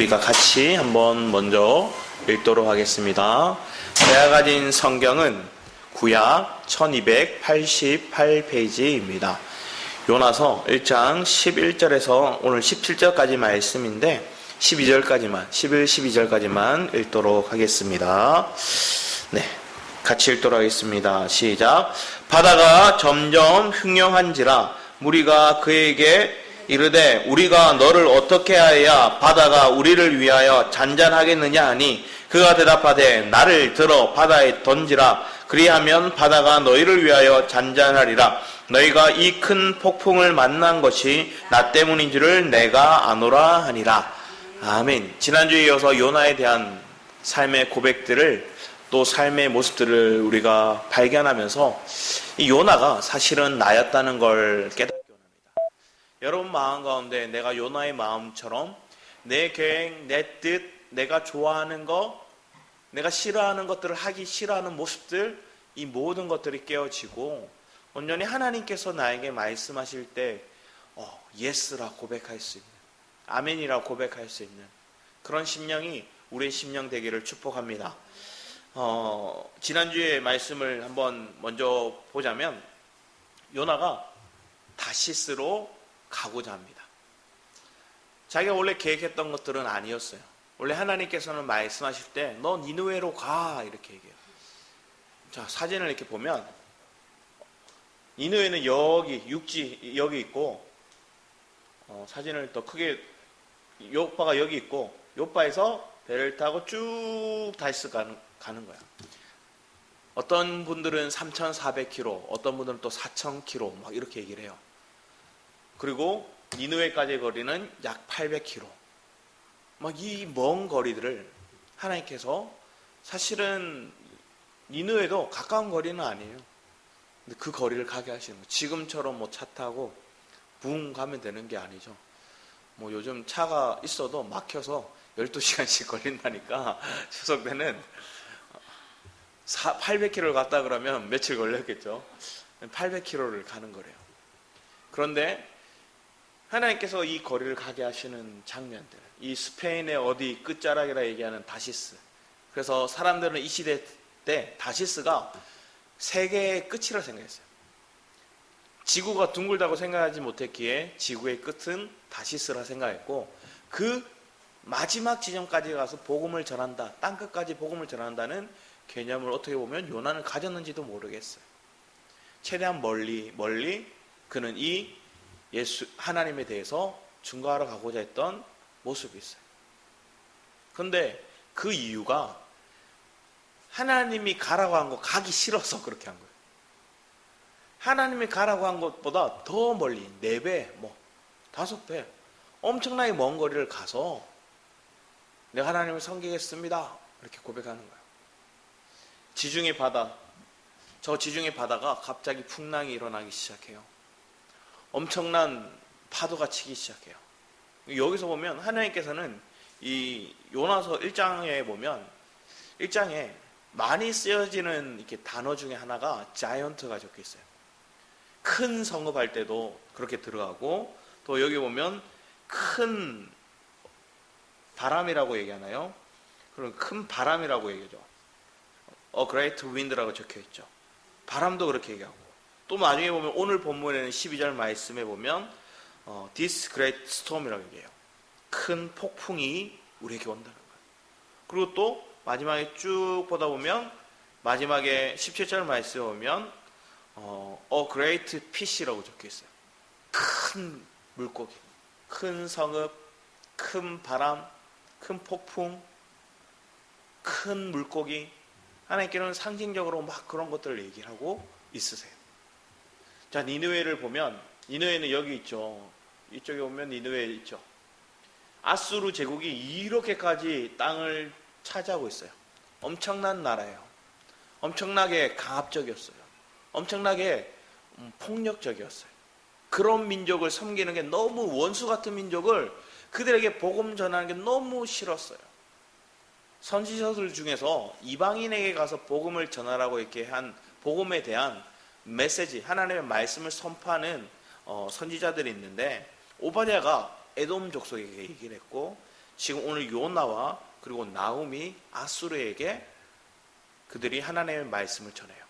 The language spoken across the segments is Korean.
우리가 같이 한번 먼저 읽도록 하겠습니다. 제가 가진 성경은 구약 1288페이지입니다. 요나서 1장 11절에서 오늘 17절까지 말씀인데 12절까지만 12절까지만 읽도록 하겠습니다. 네, 같이 읽도록 하겠습니다. 시작. 바다가 점점 흉흉한지라 무리가 그에게 이르되 우리가 너를 어떻게 하여야 바다가 우리를 위하여 잔잔하겠느냐 하니 그가 대답하되 나를 들어 바다에 던지라. 그리하면 바다가 너희를 위하여 잔잔하리라. 너희가 이 큰 폭풍을 만난 것이 나 때문인 줄을 내가 아노라 하니라. 아멘. 지난주에 이어서 요나에 대한 삶의 고백들을 또 삶의 모습들을 우리가 발견하면서 이 요나가 사실은 나였다는 걸 깨닫게 합니다. 여러분 마음 가운데 내가 요나의 마음처럼 내 계획, 내 뜻, 내가 좋아하는 것, 내가 싫어하는 것들을 하기 싫어하는 모습들, 이 모든 것들이 깨어지고 온전히 하나님께서 나에게 말씀하실 때 예스라 고백할 수 있는, 아멘이라 고백할 수 있는 그런 심령이 우리의 심령 되기를 축복합니다. 지난주에 말씀을 한번 먼저 보자면 요나가 다시스로 가고자 합니다. 자기가 원래 계획했던 것들은 아니었어요. 원래 하나님께서는 말씀하실 때 너 니느웨로 가 이렇게 얘기해요. 자, 사진을 이렇게 보면 니느웨는 여기 육지 여기 있고 사진을 더 크게 요바가 여기 있고 요바에서 배를 타고 쭉 다시스 가는 거야. 어떤 분들은 3,400km, 어떤 분들은 또 4,000km 막 이렇게 얘기를 해요. 그리고 니느웨까지의 거리는 약 800km. 막 이 먼 거리들을 하나님께서 사실은 니느웨도 가까운 거리는 아니에요. 근데 그 거리를 가게 하시는 거예요. 지금처럼 뭐 차 타고 붕 가면 되는 게 아니죠. 뭐 요즘 차가 있어도 막혀서 12시간씩 걸린다니까 추석 때는 800km를 갔다 그러면 며칠 걸렸겠죠. 800km를 가는 거래요. 그런데 하나님께서 이 거리를 가게 하시는 장면들, 이 스페인의 어디 끝자락이라 얘기하는 다시스. 그래서 사람들은 이 시대 때 다시스가 세계의 끝이라 생각했어요. 지구가 둥글다고 생각하지 못했기에 지구의 끝은 다시스라 생각했고, 그 마지막 지점까지 가서 복음을 전한다, 땅끝까지 복음을 전한다는 개념을 어떻게 보면 요나는 가졌는지도 모르겠어요. 최대한 멀리 그는 이 예수 하나님에 대해서 증거하러 가고자 했던 모습이 있어요. 그런데 그 이유가 하나님이 가라고 한 거 가기 싫어서 그렇게 한 거예요. 하나님이 가라고 한 것보다 더 멀리 4배, 5배 엄청나게 먼 거리를 가서 내가 하나님을 섬기겠습니다 이렇게 고백하는 거예요. 지중해 바다, 저 지중해 바다가 갑자기 풍랑이 일어나기 시작해요. 엄청난 파도가 치기 시작해요. 여기서 보면 하나님께서는 이 요나서 1장에 보면 1장에 많이 쓰여지는 이렇게 단어 중에 하나가 자이언트가 적혀 있어요. 큰 성읍할 때도 그렇게 들어가고, 또 여기 보면 큰 바람이라고 얘기하나요? 그럼 큰 바람이라고 얘기하죠. A great wind라고 적혀 있죠. 바람도 그렇게 얘기하고, 또 나중에 보면 오늘 본문에는 12절 말씀에 보면 This great storm이라고 얘기해요. 큰 폭풍이 우리에게 온다는 거예요. 그리고 또 마지막에 쭉 보다 보면 마지막에 17절 말씀에 보면 A great fish라고 적혀 있어요. 큰 물고기, 큰 성읍, 큰 바람, 큰 폭풍, 큰 물고기. 하나님께는 상징적으로 막 그런 것들을 얘기를 하고 있으세요. 자, 니느웨를 보면 니느웨는 여기 있죠. 이쪽에 보면 니느웨 있죠. 아수르 제국이 이렇게까지 땅을 차지하고 있어요. 엄청난 나라예요. 엄청나게 강압적이었어요. 엄청나게 폭력적이었어요. 그런 민족을 섬기는 게 너무 원수 같은 민족을 그들에게 복음 전하는 게 너무 싫었어요. 선지자들 중에서 이방인에게 가서 복음을 전하라고 이렇게 한 복음에 대한 메시지, 하나님의 말씀을 선포하는 선지자들이 있는데 오바댜가 에돔 족속에게 얘기를 했고, 지금 오늘 요나와 그리고 나움이 아수르에게 그들이 하나님의 말씀을 전해요.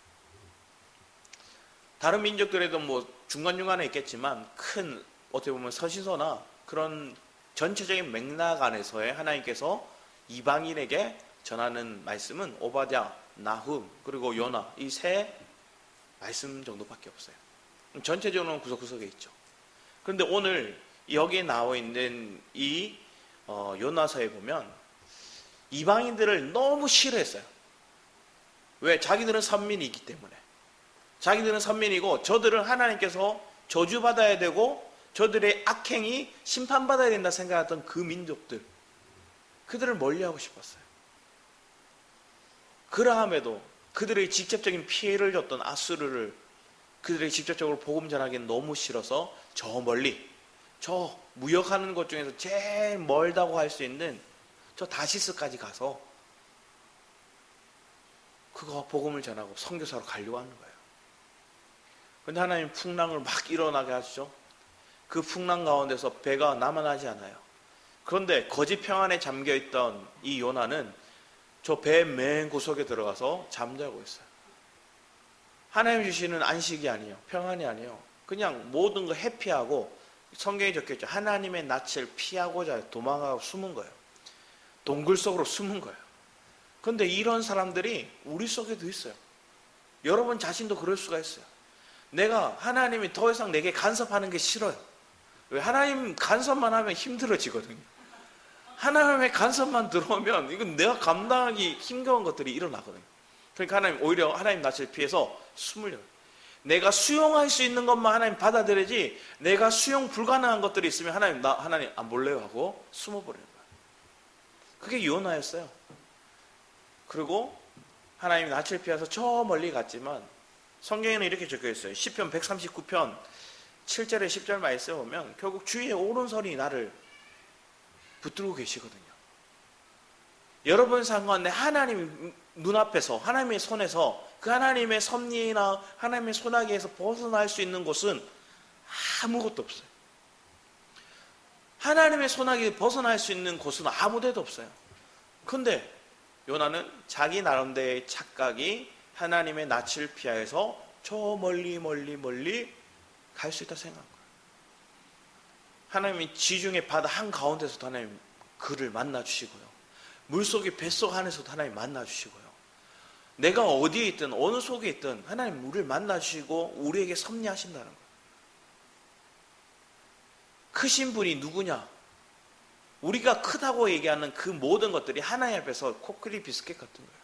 다른 민족들에도 뭐 중간중간에 있겠지만 큰 어떻게 보면 서신서나 그런 전체적인 맥락 안에서의 하나님께서 이방인에게 전하는 말씀은 오바댜, 나훔, 그리고 요나 이 세 말씀 정도밖에 없어요. 전체적으로는 구석구석에 있죠. 그런데 오늘 여기에 나와 있는 이 요나서에 보면 이방인들을 너무 싫어했어요. 왜? 자기들은 선민이기 때문에. 자기들은 선민이고 저들은 하나님께서 저주받아야 되고 저들의 악행이 심판받아야 된다 생각했던 그 민족들, 그들을 멀리하고 싶었어요. 그러함에도 그들의 직접적인 피해를 줬던 아수르를 그들에게 직접적으로 복음 전하기는 너무 싫어서 저 멀리, 저 무역하는 곳 중에서 제일 멀다고 할 수 있는 저 다시스까지 가서 그거 복음을 전하고 선교사로 가려고 하는 거예요. 그런데 하나님 풍랑을 막 일어나게 하시죠. 그 풍랑 가운데서 배가 남아나지 않아요. 그런데 거짓 평안에 잠겨있던 이 요나는 저 배 맨 구석에 들어가서 잠자고 있어요. 하나님 주시는 안식이 아니에요. 평안이 아니에요. 그냥 모든 거 회피하고, 성경에 적혀있죠. 하나님의 낯을 피하고자 도망가고 숨은 거예요. 동굴 속으로 숨은 거예요. 그런데 이런 사람들이 우리 속에도 있어요. 여러분 자신도 그럴 수가 있어요. 내가 하나님이 더 이상 내게 간섭하는 게 싫어요. 왜? 하나님 간섭만 하면 힘들어지거든요. 하나님의 간섭만 들어오면 이건 내가 감당하기 힘겨운 것들이 일어나거든요. 그러니까 하나님 오히려 하나님 낯을 피해서 숨으려요. 내가 수용할 수 있는 것만 하나님 받아들이지 내가 수용 불가능한 것들이 있으면 하나님 안 볼래요 하고 숨어버리는 거예요. 그게 요나였어요. 그리고 하나님이 낯을 피해서 저 멀리 갔지만 성경에는 이렇게 적혀있어요. 시편 139편 7절에 10절 말씀에 보면 결국 주의 오른손이 나를 붙들고 계시거든요. 여러분 상관에 하나님 눈앞에서 하나님의 손에서 그 하나님의 섭리나 하나님의 손아귀에서 벗어날 수 있는 곳은 아무것도 없어요. 하나님의 손아귀에 벗어날 수 있는 곳은 아무 데도 없어요. 그런데 요나는 자기 나름대로의 착각이 하나님의 낯을 피하여서 저 멀리 갈 수 있다 생각한 거예요. 하나님이 지중해 바다 한가운데서도 하나님 그를 만나주시고요. 물속의 뱃속 안에서도 하나님 만나주시고요. 내가 어디에 있든 어느 속에 있든 하나님 우리를 만나주시고 우리에게 섭리하신다는 거예요. 크신 분이 누구냐? 우리가 크다고 얘기하는 그 모든 것들이 하나님 앞에서 코끼리 비스켓 같은 거예요.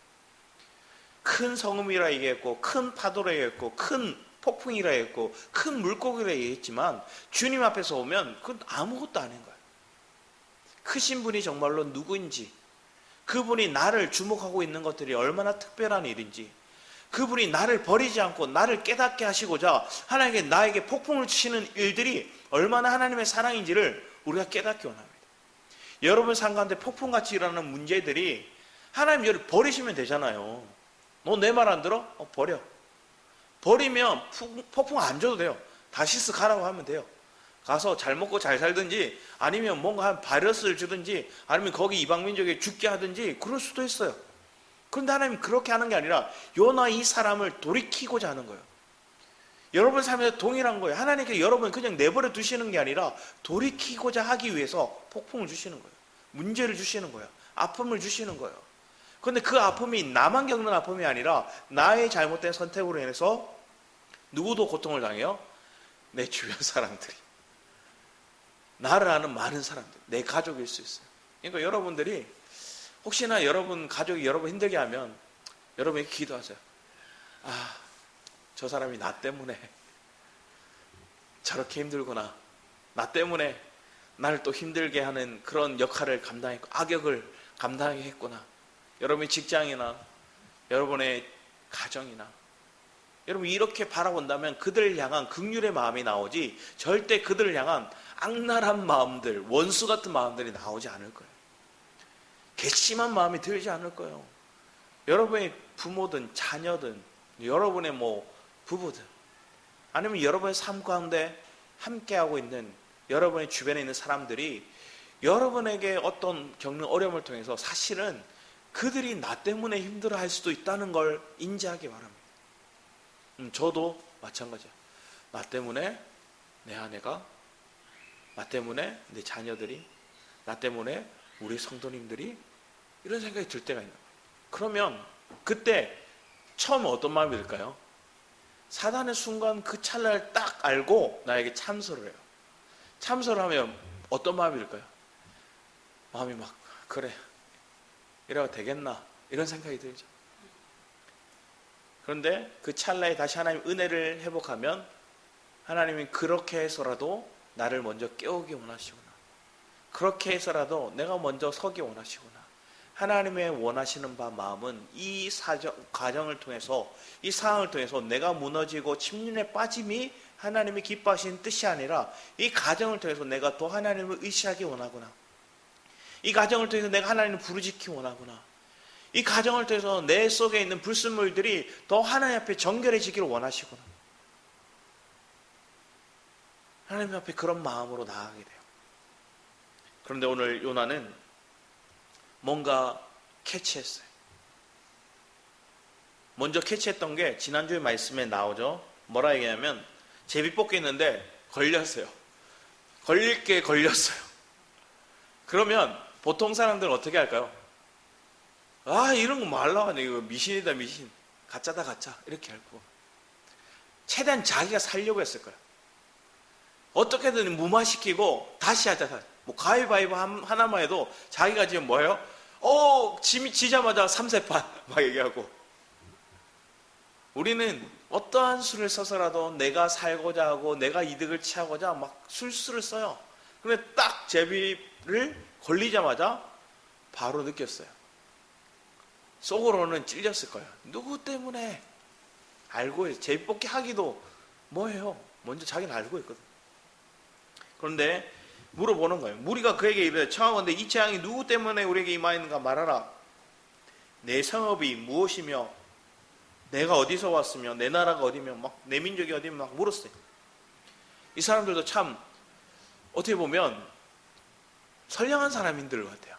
큰 성음이라 얘기했고 큰 파도라 얘기했고 큰 폭풍이라 했고 큰 물고기라 얘기했지만 주님 앞에서 오면 그건 아무것도 아닌 거예요. 크신 분이 정말로 누구인지, 그분이 나를 주목하고 있는 것들이 얼마나 특별한 일인지, 그분이 나를 버리지 않고 나를 깨닫게 하시고자 하나님께 나에게 폭풍을 주시는 일들이 얼마나 하나님의 사랑인지를 우리가 깨닫기 원합니다. 여러분 삶 가운데 폭풍같이 일어나는 문제들이 하나님 저를 버리시면 되잖아요. 너 내 말 안 들어? 버려. 버리면 폭풍 안 줘도 돼요. 다시스 가라고 하면 돼요. 가서 잘 먹고 잘 살든지 아니면 뭔가 한 바이러스를 주든지 아니면 거기 이방민족에 죽게 하든지 그럴 수도 있어요. 그런데 하나님 그렇게 하는 게 아니라 요나 이 사람을 돌이키고자 하는 거예요. 여러분 삶에서 동일한 거예요. 하나님께 여러분 그냥 내버려 두시는 게 아니라 돌이키고자 하기 위해서 폭풍을 주시는 거예요. 문제를 주시는 거예요. 아픔을 주시는 거예요. 그런데 그 아픔이 나만 겪는 아픔이 아니라 나의 잘못된 선택으로 인해서 누구도 고통을 당해요? 내 주변 사람들이, 나를 아는 많은 사람들, 내 가족일 수 있어요. 그러니까 여러분들이 혹시나 여러분 가족이 여러분 힘들게 하면 여러분이 기도하세요. 저 사람이 나 때문에 저렇게 힘들구나. 나 때문에 나를 또 힘들게 하는 그런 역할을 감당했고 악역을 감당하게 했구나. 여러분의 직장이나 여러분의 가정이나 여러분 이렇게 바라본다면 그들을 향한 긍휼의 마음이 나오지 절대 그들을 향한 악랄한 마음들, 원수 같은 마음들이 나오지 않을 거예요. 괘씸한 마음이 들지 않을 거예요. 여러분의 부모든 자녀든 여러분의 부부든 아니면 여러분의 삶 가운데 함께하고 있는 여러분의 주변에 있는 사람들이 여러분에게 어떤 겪는 어려움을 통해서 사실은 그들이 나 때문에 힘들어할 수도 있다는 걸 인지하기 바랍니다. 저도 마찬가지예요. 나 때문에 내 아내가, 나 때문에 내 자녀들이, 나 때문에 우리 성도님들이, 이런 생각이 들 때가 있는 거예요. 그러면 그때 처음 어떤 마음이 들까요? 사단의 순간 그 찰나를 딱 알고 나에게 참소를 해요. 참소를 하면 어떤 마음이 들까요? 마음이 막, 그래, 이래도 되겠나, 이런 생각이 들죠. 그런데 그 찰나에 다시 하나님 은혜를 회복하면 하나님이 그렇게 해서라도 나를 먼저 깨우기 원하시구나, 그렇게 해서라도 내가 먼저 서기 원하시구나, 하나님의 원하시는 바 마음은 이 과정을 통해서, 이 상황을 통해서 내가 무너지고 침륜에 빠짐이 하나님이 기뻐하시는 뜻이 아니라 이 과정을 통해서 내가 더 하나님을 의식하기 원하구나, 이 과정을 통해서 내가 하나님을 부르짖기 원하구나, 이 과정을 통해서 내 속에 있는 불순물들이 더 하나님 앞에 정결해지기를 원하시구나, 하나님 앞에 그런 마음으로 나아가게 돼요. 그런데 오늘 요나는 뭔가 캐치했어요. 먼저 캐치했던 게 지난주에 말씀에 나오죠. 뭐라 얘기하냐면 제비뽑기 있는데 걸렸어요. 걸릴 게 걸렸어요. 그러면 보통 사람들은 어떻게 할까요? 아, 이런 거 말라고 하네. 이거 미신이다, 미신. 가짜다, 가짜. 이렇게 할고 최대한 자기가 살려고 했을 거예요. 어떻게든 무마시키고 다시 하자. 뭐 가위바위보 하나만 해도 자기가 지금 뭐예요? 지자마자 3세판 막 얘기하고. 우리는 어떠한 수를 써서라도 내가 살고자 하고 내가 이득을 취하고자 막 술수를 써요. 근데 딱 제비를 걸리자마자 바로 느꼈어요. 속으로는 찔렸을 거예요. 누구 때문에? 알고 있어요. 제비뽑기 하기도 뭐예요? 먼저 자기는 알고 있거든. 그런데 물어보는 거예요. 무리가 그에게 이르되 청하건대 이 재앙이 누구 때문에 우리에게 임하였는가 말하라. 내 성읍이 무엇이며 내가 어디서 왔으며 내 나라가 어디며 막 내 민족이 어디며 막 물었어요. 이 사람들도 참 어떻게 보면 선량한 사람인들 같아요.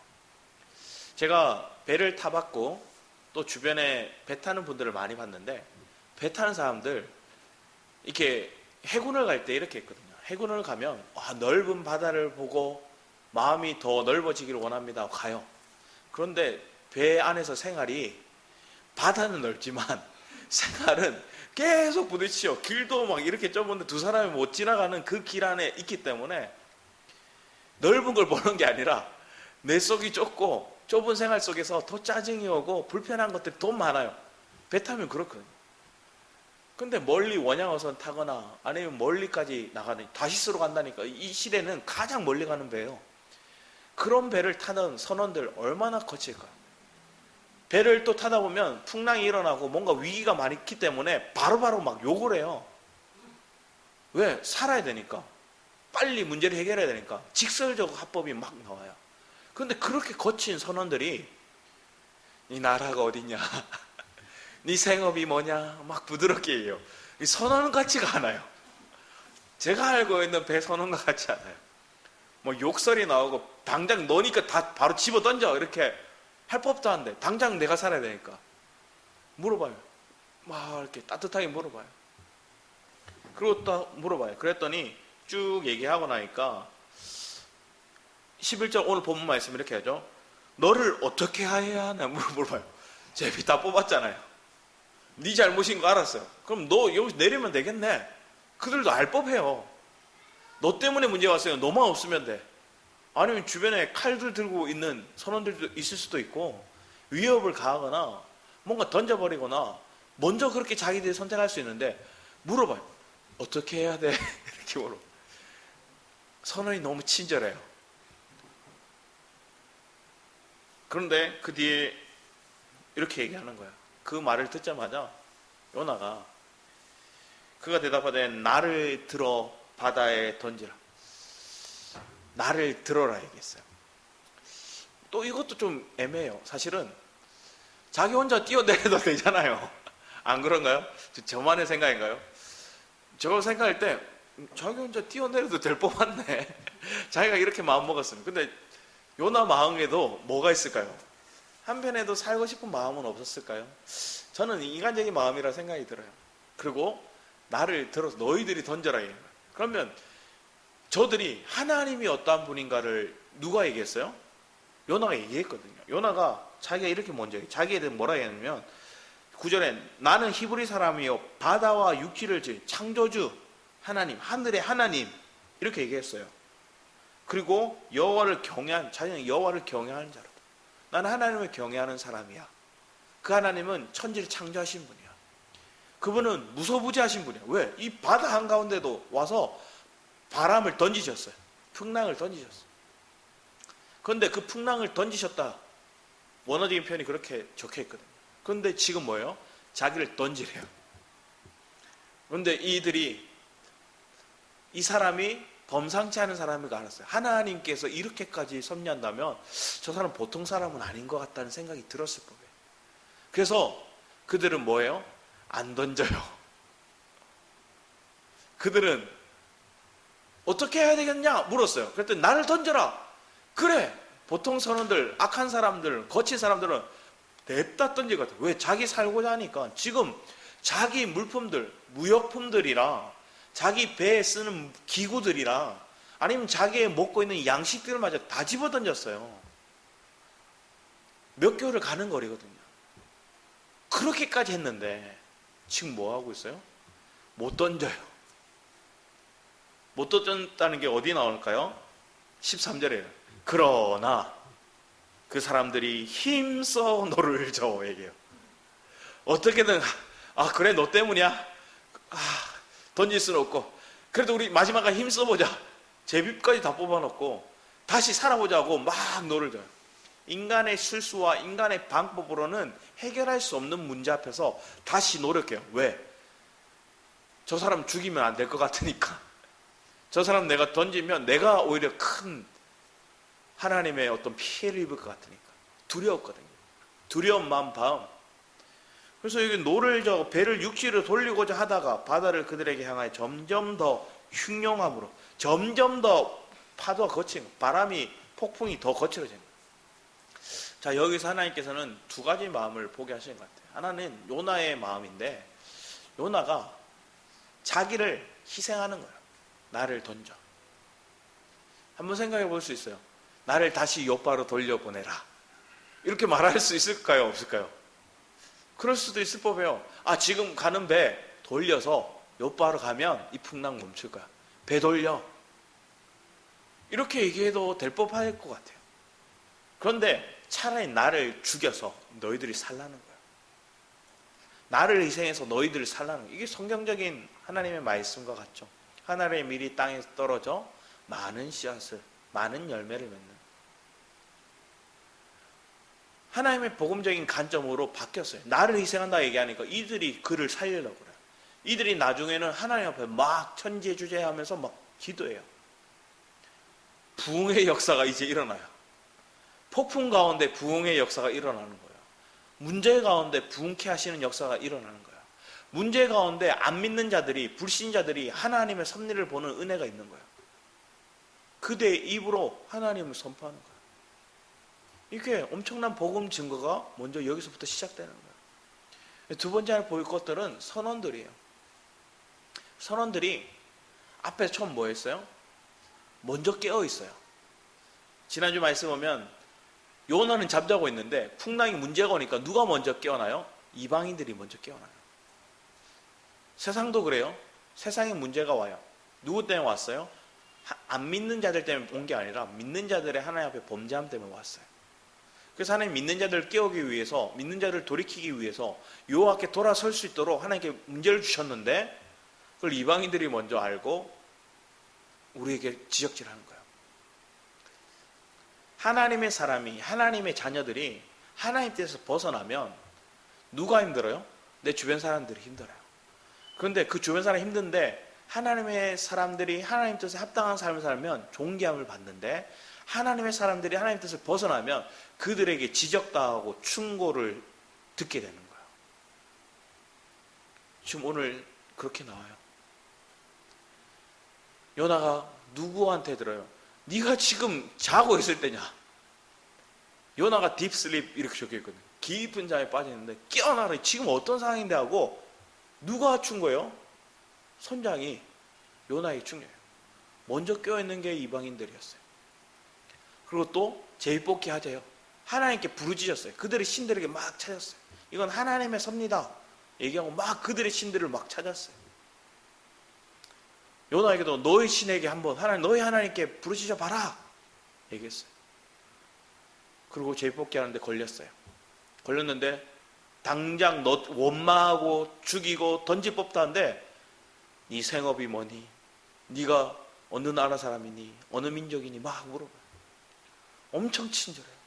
제가 배를 타봤고 또 주변에 배 타는 분들을 많이 봤는데 배 타는 사람들 이렇게 해군을 갈 때 이렇게 했거든요. 해군을 가면 넓은 바다를 보고 마음이 더 넓어지기를 원합니다. 가요. 그런데 배 안에서 생활이 바다는 넓지만 생활은 계속 부딪히죠. 길도 막 이렇게 좁은데 두 사람이 못 지나가는 그 길 안에 있기 때문에 넓은 걸 보는 게 아니라 내 속이 좁고 좁은 생활 속에서 더 짜증이 오고 불편한 것들이 더 많아요. 배 타면 그렇거든요. 근데 멀리 원양어선 타거나 아니면 멀리까지 나가는 다시스로 간다니까. 이 시대는 가장 멀리 가는 배예요. 그런 배를 타는 선원들 얼마나 거칠까요? 배를 또 타다 보면 풍랑이 일어나고 뭔가 위기가 많이 있기 때문에 바로바로 막 욕을 해요. 왜? 살아야 되니까. 빨리 문제를 해결해야 되니까. 직설적 화법이 막 나와요. 그런데 그렇게 거친 선원들이 이 나라가 어디냐, 네 생업이 뭐냐 막 부드럽게 얘기해요. 이 선원 같지가 않아요. 제가 알고 있는 배 선원과 같지 않아요. 뭐 욕설이 나오고 당장 너니까 다 바로 집어 던져 이렇게 할 법도 한데 당장 내가 살아야 되니까 물어봐요. 막 이렇게 따뜻하게 물어봐요. 그리고 또 물어봐요. 그랬더니 쭉 얘기하고 나니까 11절 오늘 본문 말씀 이렇게 하죠. 너를 어떻게 해야 하나 물어봐요. 제비 다 뽑았잖아요. 네 잘못인 거 알았어요. 그럼 너 여기서 내리면 되겠네. 그들도 알 법해요. 너 때문에 문제 왔어요. 너만 없으면 돼. 아니면 주변에 칼들 들고 있는 선원들도 있을 수도 있고 위협을 가하거나 뭔가 던져버리거나 먼저 그렇게 자기들이 선택할 수 있는데 물어봐요. 어떻게 해야 돼? 이렇게 물어. 선원이 너무 친절해요. 그런데 그 뒤에 이렇게 얘기하는 거야. 그 말을 듣자마자 요나가 그가 대답하되 나를 들어 바다에 던지라. 나를 들어라 얘기했어요. 또 이것도 좀 애매해요. 사실은 자기 혼자 뛰어내려도 되잖아요. 안 그런가요? 저만의 생각인가요? 저거 생각할 때 자기 혼자 뛰어내려도 될 법한데 자기가 이렇게 마음먹었어요. 근데 요나 마음에도 뭐가 있을까요? 한편에도 살고 싶은 마음은 없었을까요? 저는 인간적인 마음이라 생각이 들어요. 그리고 나를 들어서 너희들이 던져라. 그러면 저들이 하나님이 어떠한 분인가를 누가 얘기했어요? 요나가 얘기했거든요. 요나가 자기가 이렇게 먼저 자기에 대해 뭐라 했냐면 9절에 나는 히브리 사람이요 바다와 육지를 지은 창조주 하나님, 하늘의 하나님 이렇게 얘기했어요. 그리고 여호와를 경외한, 자기는 여호와를 경외하는 자로다. 나는 하나님을 경외하는 사람이야. 그 하나님은 천지를 창조하신 분이야. 그분은 무소부지하신 분이야. 왜? 이 바다 한가운데도 와서 바람을 던지셨어요. 풍랑을 던지셨어요. 그런데 그 풍랑을 던지셨다. 원어적인 표현이 그렇게 적혀 있거든요. 그런데 지금 뭐예요? 자기를 던지래요. 그런데 이 사람이 범상치 않은 사람인 거 알았어요. 하나님께서 이렇게까지 섭리한다면 저 사람 보통 사람은 아닌 것 같다는 생각이 들었을 거예요. 그래서 그들은 뭐예요? 안 던져요. 그들은 어떻게 해야 되겠냐 물었어요. 그랬더니 나를 던져라. 그래. 보통 선원들, 악한 사람들, 거친 사람들은 냅다 던지거든. 왜? 자기 살고자 하니까. 지금 자기 물품들, 무역품들이랑 자기 배에 쓰는 기구들이랑 아니면 자기의 먹고 있는 양식들마저 다 집어 던졌어요. 몇 개월을 가는 거리거든요. 그렇게까지 했는데 지금 뭐 하고 있어요? 못 던져요. 못 던졌다는 게 어디 나올까요? 13절에 그러나 그 사람들이 힘써 노를 저어 얘기해요. 어떻게든 그래 너 때문이야? 던질 수는 없고 그래도 우리 마지막에 힘써보자. 제비까지 다 뽑아놓고 다시 살아보자고 막 노를 져요. 인간의 실수와 인간의 방법으로는 해결할 수 없는 문제 앞에서 다시 노력해요. 왜? 저 사람 죽이면 안 될 것 같으니까. 저 사람 내가 던지면 내가 오히려 큰 하나님의 어떤 피해를 입을 것 같으니까. 두려웠거든요. 두려운 마음. 그래서 여기 노를 저어 배를 육지로 돌리고자 하다가 바다를 그들에게 향하여 점점 더 흉용함으로 점점 더 파도가 거친 바람이 폭풍이 더 거칠어진 거예요. 자, 여기서 하나님께서는 두 가지 마음을 보게 하시는 것 같아요. 하나는 요나의 마음인데 요나가 자기를 희생하는 거예요. 나를 던져. 한번 생각해 볼 수 있어요. 나를 다시 요바로 돌려보내라. 이렇게 말할 수 있을까요? 없을까요? 그럴 수도 있을 법이에요. 지금 가는 배 돌려서 요바로 가면 이 풍랑 멈출 거야. 배 돌려. 이렇게 얘기해도 될 법할 것 같아요. 그런데 차라리 나를 죽여서 너희들이 살라는 거야. 나를 희생해서 너희들을 살라는 거야. 이게 성경적인 하나님의 말씀과 같죠. 하늘의 밀이 땅에 떨어져 많은 씨앗을, 많은 열매를 맺는. 하나님의 복음적인 관점으로 바뀌었어요. 나를 희생한다 얘기하니까 이들이 그를 살리려고 그래요. 이들이 나중에는 하나님 앞에 막 천지주제하면서 막 기도해요. 부흥의 역사가 이제 일어나요. 폭풍 가운데 부흥의 역사가 일어나는 거예요. 문제 가운데 부흥케 하시는 역사가 일어나는 거예요. 문제 가운데 안 믿는 자들이, 불신자들이 하나님의 섭리를 보는 은혜가 있는 거예요. 그대의 입으로 하나님을 선포하는 거예요. 이게 엄청난 복음 증거가 먼저 여기서부터 시작되는 거예요. 두 번째 볼 것들은 선원들이에요. 선원들이 앞에 처음 뭐 했어요? 먼저 깨어 있어요. 지난주 말씀 보면 요나는 잠자고 있는데 풍랑이 문제가 오니까 누가 먼저 깨어나요? 이방인들이 먼저 깨어나요. 세상도 그래요. 세상에 문제가 와요. 누구 때문에 왔어요? 안 믿는 자들 때문에 온 게 아니라 믿는 자들의 하나님 앞에 범죄함 때문에 왔어요. 그래서 하나님 믿는 자들을 깨우기 위해서, 믿는 자들을 돌이키기 위해서 여호와께 돌아설 수 있도록 하나님께 문제를 주셨는데 그걸 이방인들이 먼저 알고 우리에게 지적질하는 거예요. 하나님의 사람이, 하나님의 자녀들이 하나님 뜻에서 벗어나면 누가 힘들어요? 내 주변 사람들이 힘들어요. 그런데 그 주변 사람이 힘든데 하나님의 사람들이 하나님 뜻에 합당한 삶을 살면 존귀함을 받는데 하나님의 사람들이 하나님 뜻을 벗어나면 그들에게 지적당하고 충고를 듣게 되는 거예요. 지금 오늘 그렇게 나와요. 요나가 누구한테 들어요? 네가 지금 자고 있을 때냐? 요나가 딥슬립 이렇게 적혀있거든요. 깊은 잠에 빠지는데 깨어나라, 지금 어떤 상황인데 하고 누가 준 거예요? 선장이 요나에게 준 거예요. 먼저 깨어있는 게 이방인들이었어요. 그리고 또 제비뽑기 하재요. 하나님께 부르짖었어요. 그들의 신들에게 막 찾았어요. 이건 하나님의 섭니다 얘기하고 막 그들의 신들을 막 찾았어요. 요나에게도 너희 신에게 한번 너희 하나님께 부르짖어 봐라 얘기했어요. 그리고 제비뽑기 하는데 걸렸어요. 걸렸는데 당장 너 원망하고 죽이고 던질 법도 한데 네 생업이 뭐니? 네가 어느 나라 사람이니? 어느 민족이니? 막 물어봐요. 엄청 친절해요.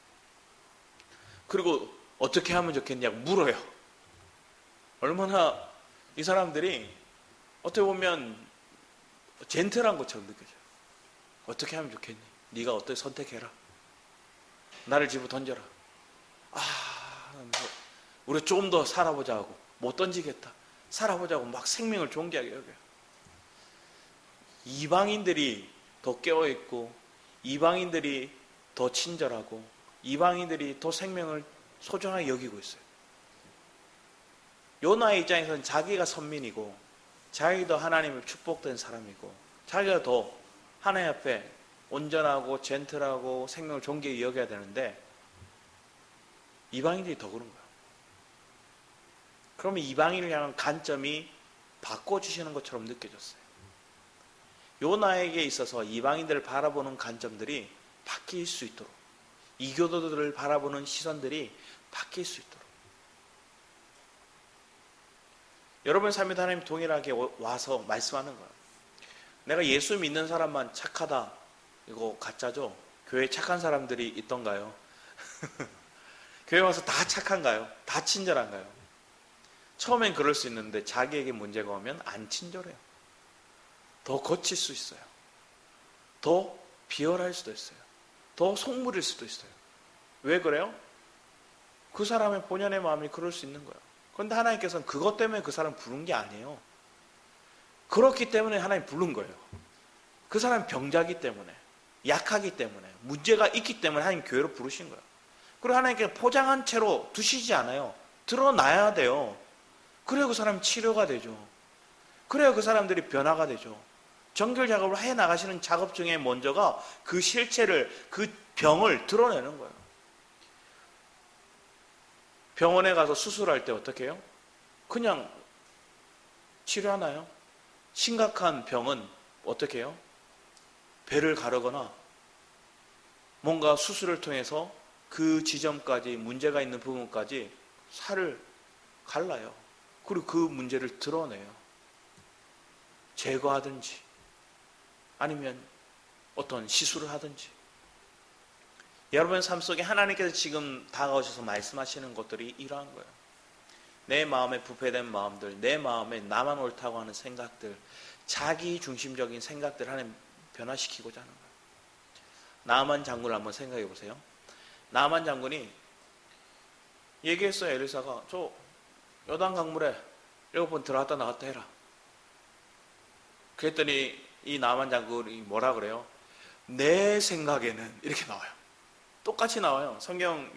그리고 어떻게 하면 좋겠냐고 물어요. 얼마나 이 사람들이 어떻게 보면 젠틀한 것처럼 느껴져요. 어떻게 하면 좋겠니? 네가 어떻게 선택해라. 나를 집어 던져라. 우리 조금 더 살아보자 하고 못 던지겠다. 살아보자고 막 생명을 존귀하게 여겨요. 이방인들이 더 깨어있고 이방인들이 더 친절하고 이방인들이 더 생명을 소중하게 여기고 있어요. 요나의 입장에서는 자기가 선민이고 자기도 하나님의 축복된 사람이고 자기가 더 하나님 앞에 온전하고 젠틀하고 생명을 존귀하게 여겨야 되는데 이방인들이 더 그런 거예요. 그러면 이방인을 향한 관점이 바꿔주시는 것처럼 느껴졌어요. 요나에게 있어서 이방인들을 바라보는 관점들이 바뀔 수 있도록, 이교도들을 바라보는 시선들이 바뀔 수 있도록, 여러분의 삶에도 하나님 동일하게 와서 말씀하는 거예요. 내가 예수 믿는 사람만 착하다, 이거 가짜죠? 교회에 착한 사람들이 있던가요? 교회 와서 다 착한가요? 다 친절한가요? 처음엔 그럴 수 있는데 자기에게 문제가 오면 안 친절해요. 더 거칠 수 있어요. 더 비열할 수도 있어요. 더 속물일 수도 있어요. 왜 그래요? 그 사람의 본연의 마음이 그럴 수 있는 거예요. 그런데 하나님께서는 그것 때문에 그 사람 부른 게 아니에요. 그렇기 때문에 하나님 부른 거예요. 그 사람이 병자기 때문에, 약하기 때문에, 문제가 있기 때문에 하나님 교회로 부르신 거예요. 그리고 하나님께서 포장한 채로 두시지 않아요. 드러나야 돼요. 그래야 그 사람이 치료가 되죠. 그래야 그 사람들이 변화가 되죠. 정결 작업을 해 나가시는 작업 중에 먼저가 그 실체를, 그 병을 드러내는 거예요. 병원에 가서 수술할 때 어떻게 해요? 그냥 치료하나요? 심각한 병은 어떻게 해요? 배를 가르거나 뭔가 수술을 통해서 그 지점까지, 문제가 있는 부분까지 살을 갈라요. 그리고 그 문제를 드러내요. 제거하든지 아니면 어떤 시술을 하든지. 여러분의 삶 속에 하나님께서 지금 다가오셔서 말씀하시는 것들이 이러한 거예요. 내 마음에 부패된 마음들, 내 마음에 나만 옳다고 하는 생각들, 자기 중심적인 생각들 하나님 변화시키고자 하는 거예요. 나만 장군을 한번 생각해 보세요. 나만 장군이 얘기했어요. 엘리사가 저 요단 강물에 7번 들어갔다 나갔다 해라. 그랬더니 이 나만 장군이 뭐라 그래요? 내 생각에는 이렇게 나와요. 똑같이 나와요. 성경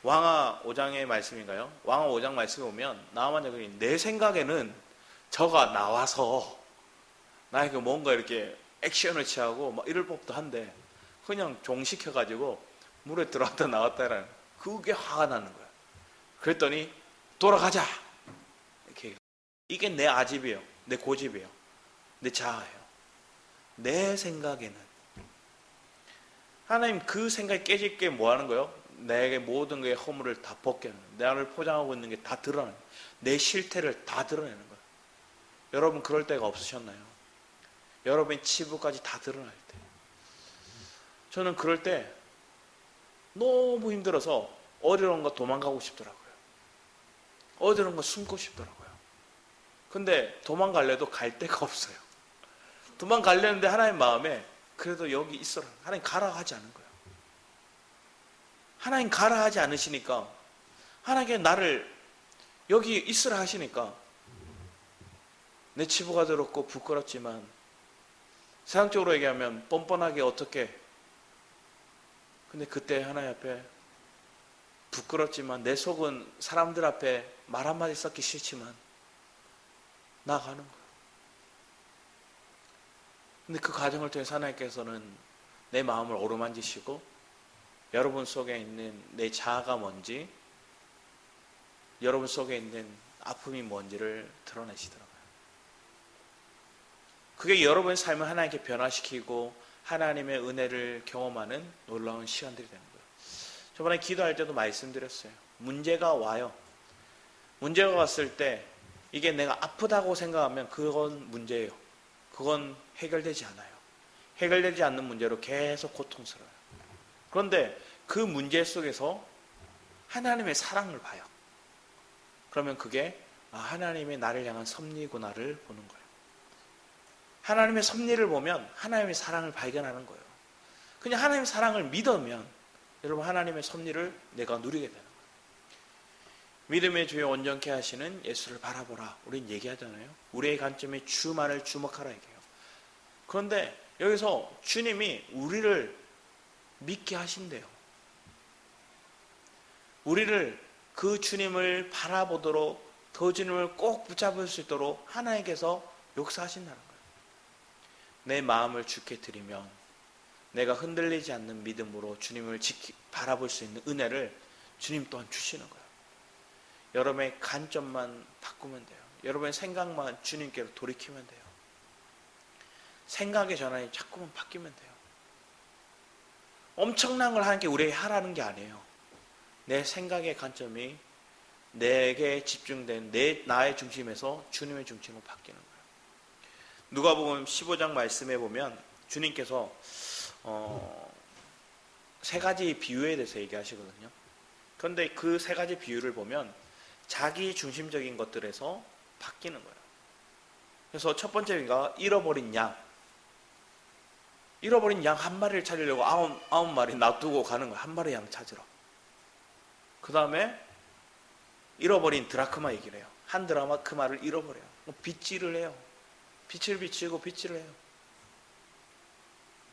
왕하 5장의 말씀인가요? 왕하 5장 말씀에 보면 나만 장군이 내 생각에는 저가 나와서 나에게 뭔가 이렇게 액션을 취하고 막 이럴 법도 한데 그냥 종시켜가지고 물에 들어갔다 나왔다 해라는, 그게 화가 나는 거야. 그랬더니 돌아가자 이렇게. 이게 내 아집이에요. 내 고집이에요. 내 자아예요. 내 생각에는. 하나님 그 생각이 깨질 게 뭐 하는 거예요? 내게 모든 것의 허물을 다 벗게 하는 거예요. 나를 포장하고 있는 게 다 드러나는 거예요. 내 실태를 다 드러내는 거예요. 여러분 그럴 때가 없으셨나요? 여러분의 치부까지 다 드러날 때. 저는 그럴 때 너무 힘들어서 어디론가 도망가고 싶더라고요. 어디론가 숨고 싶더라고요. 근데 도망갈래도 갈 데가 없어요. 도망가려는데 하나님 마음에 그래도 여기 있어라. 하나님 가라 하지 않은 거예요. 하나님 가라 하지 않으시니까, 하나님께 나를 여기 있으라 하시니까 내 치부가 더럽고 부끄럽지만 세상적으로 얘기하면 뻔뻔하게 어떻게 근데 그때 하나님 앞에 부끄럽지만 내 속은 사람들 앞에 말 한마디 섞기 싫지만 나가는 거예요. 근데 그 과정을 통해서 하나님께서는 내 마음을 어루만지시고 여러분 속에 있는 내 자아가 뭔지, 여러분 속에 있는 아픔이 뭔지를 드러내시더라고요. 그게 여러분의 삶을 하나님께 변화시키고 하나님의 은혜를 경험하는 놀라운 시간들이 되는 거예요. 저번에 기도할 때도 말씀드렸어요. 문제가 와요. 문제가 왔을 때 이게 내가 아프다고 생각하면 그건 문제예요. 그건 해결되지 않아요. 해결되지 않는 문제로 계속 고통스러워요. 그런데 그 문제 속에서 하나님의 사랑을 봐요. 그러면 그게 하나님의 나를 향한 섭리구나를 보는 거예요. 하나님의 섭리를 보면 하나님의 사랑을 발견하는 거예요. 그냥 하나님의 사랑을 믿으면 여러분 하나님의 섭리를 내가 누리게 되는 거예요. 믿음의 주에 온전케 하시는 예수를 바라보라. 우린 얘기하잖아요. 우리의 관점에 주만을 주목하라 얘기해요. 그런데 여기서 주님이 우리를 믿게 하신대요. 우리를 그 주님을 바라보도록 그 주님을 꼭 붙잡을 수 있도록 하나님께서 역사하신다는 거예요. 내 마음을 주께 드리면 내가 흔들리지 않는 믿음으로 주님을 바라볼 수 있는 은혜를 주님 또한 주시는 거예요. 여러분의 관점만 바꾸면 돼요. 여러분의 생각만 주님께로 돌이키면 돼요. 생각의 전환이 자꾸만 바뀌면 돼요. 엄청난 걸 하나님께 우리에게 하라는 게 아니에요. 내 생각의 관점이 내게 집중된 나의 중심에서 주님의 중심으로 바뀌는 거예요. 누가복음 15장 말씀에 보면 주님께서 세 가지 비유에 대해서 얘기하시거든요. 그런데 그 세 가지 비유를 보면 자기 중심적인 것들에서 바뀌는 거예요. 그래서 첫 번째가 잃어버린 양 한 마리를 찾으려고 아홉 마리 놔두고 가는 거예요. 한 마리 양 찾으러. 그 다음에 잃어버린 드라크마 얘기를 해요. 한 드라크마를 잃어버려요. 빗질을 해요. 빛을 비치고 빗질을 해요.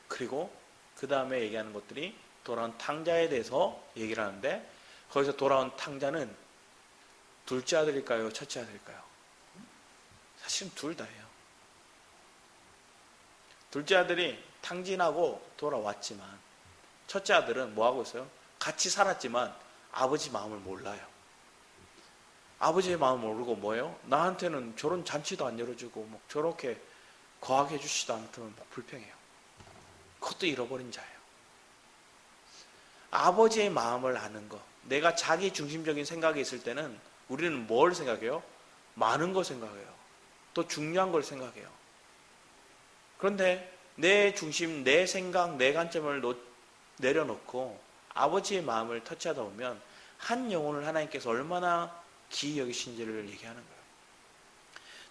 그리고 그 다음에 얘기하는 것들이 돌아온 탕자에 대해서 얘기를 하는데 거기서 돌아온 탕자는 둘째 아들일까요? 첫째 아들일까요? 사실은 둘 다예요. 둘째 아들이 탕진하고 돌아왔지만 첫째 아들은 뭐하고 있어요? 같이 살았지만 아버지 마음을 몰라요. 아버지의 마음을 모르고 뭐예요? 나한테는 저런 잔치도 안 열어주고 뭐 저렇게 거하게 해주시지도 않으면 불평해요. 그것도 잃어버린 자예요. 아버지의 마음을 아는 것. 내가 자기 중심적인 생각이 있을 때는 우리는 뭘 생각해요? 많은 걸 생각해요. 또 중요한 걸 생각해요. 그런데 내 중심, 내 생각, 내 관점을 내려놓고 아버지의 마음을 터치하다 보면 한 영혼을 하나님께서 얼마나 기이 여기신지를 얘기하는 거예요.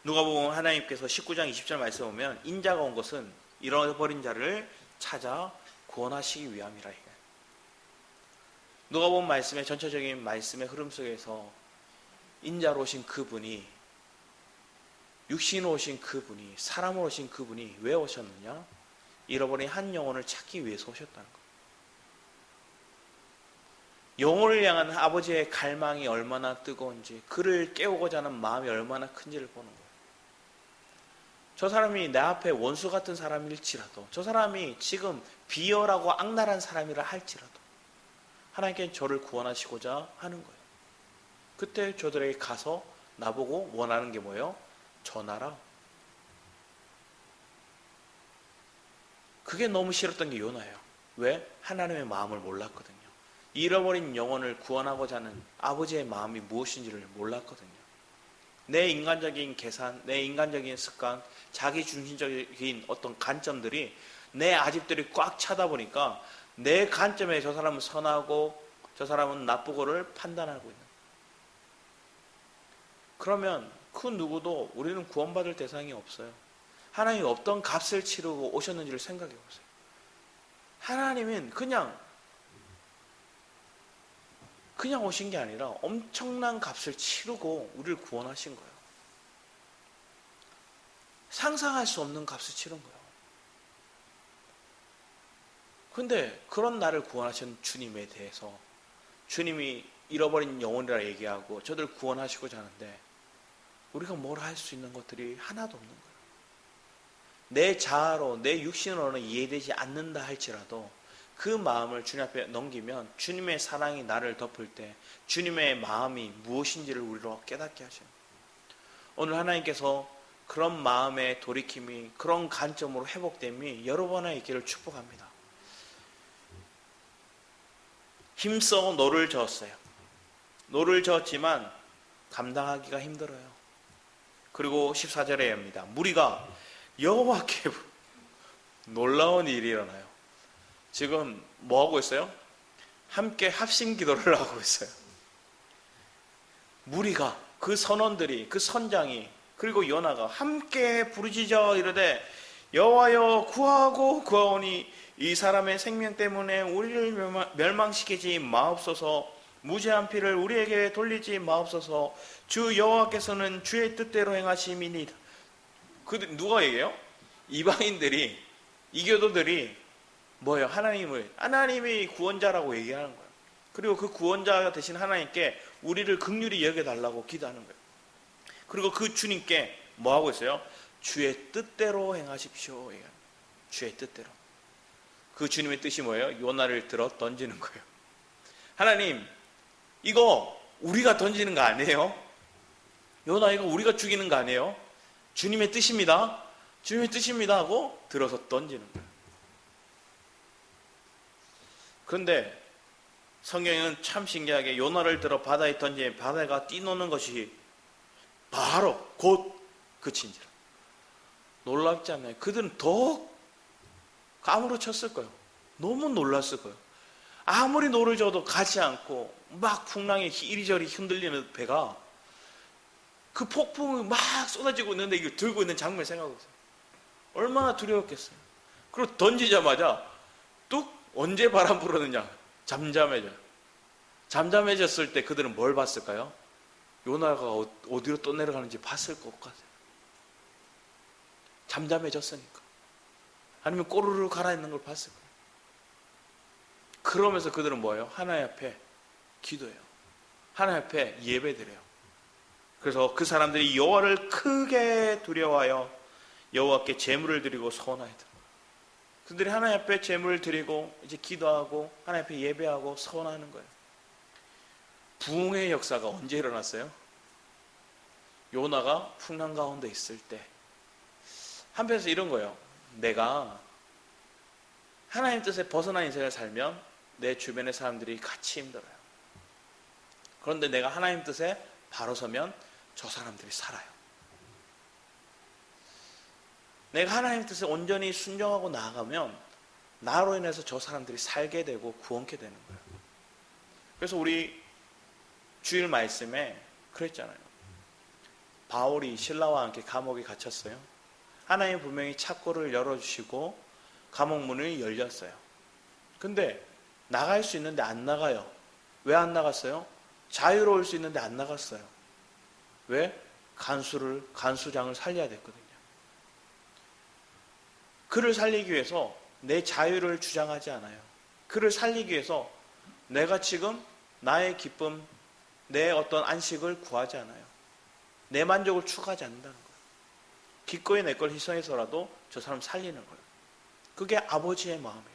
누가복음 하나님께서 19장 20절 말씀 보면 인자가 온 것은 잃어버린 자를 찾아 구원하시기 위함이라. 누가복음 말씀의 전체적인 말씀의 흐름 속에서 인자로 오신 그분이, 육신으로 오신 그분이, 사람으로 오신 그분이 왜 오셨느냐? 잃어버린 한 영혼을 찾기 위해서 오셨다는 거예요. 영혼을 향한 아버지의 갈망이 얼마나 뜨거운지, 그를 깨우고자 하는 마음이 얼마나 큰지를 보는 거예요. 저 사람이 내 앞에 원수 같은 사람일지라도, 저 사람이 지금 비열하고 악랄한 사람이라 할지라도 하나님께는 저를 구원하시고자 하는 거예요. 그때 저들에게 가서 나보고 원하는 게 뭐예요? 전하라. 그게 너무 싫었던 게 요나예요. 왜? 하나님의 마음을 몰랐거든요. 잃어버린 영혼을 구원하고자 하는 아버지의 마음이 무엇인지를 몰랐거든요. 내 인간적인 계산, 내 인간적인 습관, 자기 중심적인 어떤 관점들이 내 아집들이 꽉 차다 보니까 내 관점에 저 사람은 선하고 저 사람은 나쁘고를 판단하고 있는 거예요. 그러면 그 누구도 우리는 구원받을 대상이 없어요. 하나님이 어떤 값을 치르고 오셨는지를 생각해 보세요. 하나님은 그냥 오신 게 아니라 엄청난 값을 치르고 우리를 구원하신 거예요. 상상할 수 없는 값을 치른 거예요. 근데 그런 나를 구원하신 주님에 대해서 주님이 잃어버린 영혼이라 얘기하고 저들 구원하시고자 하는데 우리가 뭘 할 수 있는 것들이 하나도 없는 거예요. 내 자아로 내 육신으로는 이해되지 않는다 할지라도 그 마음을 주님 앞에 넘기면 주님의 사랑이 나를 덮을 때 주님의 마음이 무엇인지를 우리로 깨닫게 하셔요. 오늘 하나님께서 그런 마음의 돌이킴이 그런 관점으로 회복됨이 여러분의 있기를 축복합니다. 힘써 노를 저었어요. 노를 저었지만 감당하기가 힘들어요. 그리고 14절에 합니다. 무리가 여호와께 놀라운 일이 일어나요. 지금 뭐 하고 있어요? 함께 합심 기도를 하고 있어요. 무리가, 그 선원들이, 그 선장이, 그리고 요나가 함께 부르짖어 이르되 여호와여 구하고 구하오니 이 사람의 생명 때문에 우리를 멸망시키지 마옵소서. 무죄한 피를 우리에게 돌리지 마옵소서. 주 여호와께서는 주의 뜻대로 행하심이니이다. 누가 얘기해요? 이방인들이, 이교도들이 뭐예요? 하나님이 구원자라고 얘기하는 거예요. 그리고 그 구원자 되신 하나님께 우리를 긍휼히 여겨달라고 기도하는 거예요. 그리고 그 주님께 뭐 하고 있어요? 주의 뜻대로 행하십시오. 주의 뜻대로. 그 주님의 뜻이 뭐예요? 요나를 들어 던지는 거예요. 하나님, 이거 우리가 던지는 거 아니에요? 요나 이거 우리가 죽이는 거 아니에요? 주님의 뜻입니다. 주님의 뜻입니다 하고 들어서 던지는 거예요. 그런데 성경은 참 신기하게 요나를 들어 바다에 던지면 바다가 뛰노는 것이 바로 곧 그친지라. 놀랍지 않나요? 그들은 더 까무러쳤을 거예요. 너무 놀랐을 거예요. 아무리 노를 저어도 가지 않고 막 풍랑에 이리저리 흔들리는 배가 그 폭풍이 막 쏟아지고 있는데 이거 들고 있는 장면을 생각해보세요. 얼마나 두려웠겠어요. 그리고 던지자마자 뚝 언제 바람 불었느냐? 잠잠해졌을 때 그들은 뭘 봤을까요? 요나가 어디로 떠내려가는지 봤을 것 같아요. 잠잠해졌으니까. 아니면 꼬르르 가라앉는 걸 봤을 거예요. 그러면서 그들은 뭐예요? 하나님 앞에 기도해요. 하나님 앞에 예배드려요. 그래서 그 사람들이 여호와를 크게 두려워하여 여호와께 제물을 드리고 서원하였더라. 그들이 하나님 앞에 제물을 드리고 이제 기도하고 하나님 앞에 예배하고 서원하는 거예요. 부흥의 역사가 언제 일어났어요? 요나가 풍랑 가운데 있을 때. 한편에서 이런 거예요. 내가 하나님 뜻에 벗어난 인생을 살면 내 주변의 사람들이 같이 힘들어요. 그런데 내가 하나님 뜻에 바로 서면 저 사람들이 살아요. 내가 하나님 뜻에 온전히 순종하고 나아가면 나로 인해서 저 사람들이 살게 되고 구원케 되는 거예요. 그래서 우리 주일 말씀에 그랬잖아요. 바울이 신라와 함께 감옥에 갇혔어요. 하나님 분명히 창고를 열어주시고 감옥 문이 열렸어요. 근데 나갈 수 있는데 안 나가요. 왜 안 나갔어요? 자유로울 수 있는데 안 나갔어요. 왜? 간수장을 살려야 됐거든요. 그를 살리기 위해서 내 자유를 주장하지 않아요. 그를 살리기 위해서 내가 지금 나의 기쁨, 내 어떤 안식을 구하지 않아요. 내 만족을 추구하지 않는다는 거예요. 기꺼이 내 걸 희생해서라도 저 사람 살리는 거예요. 그게 아버지의 마음이에요.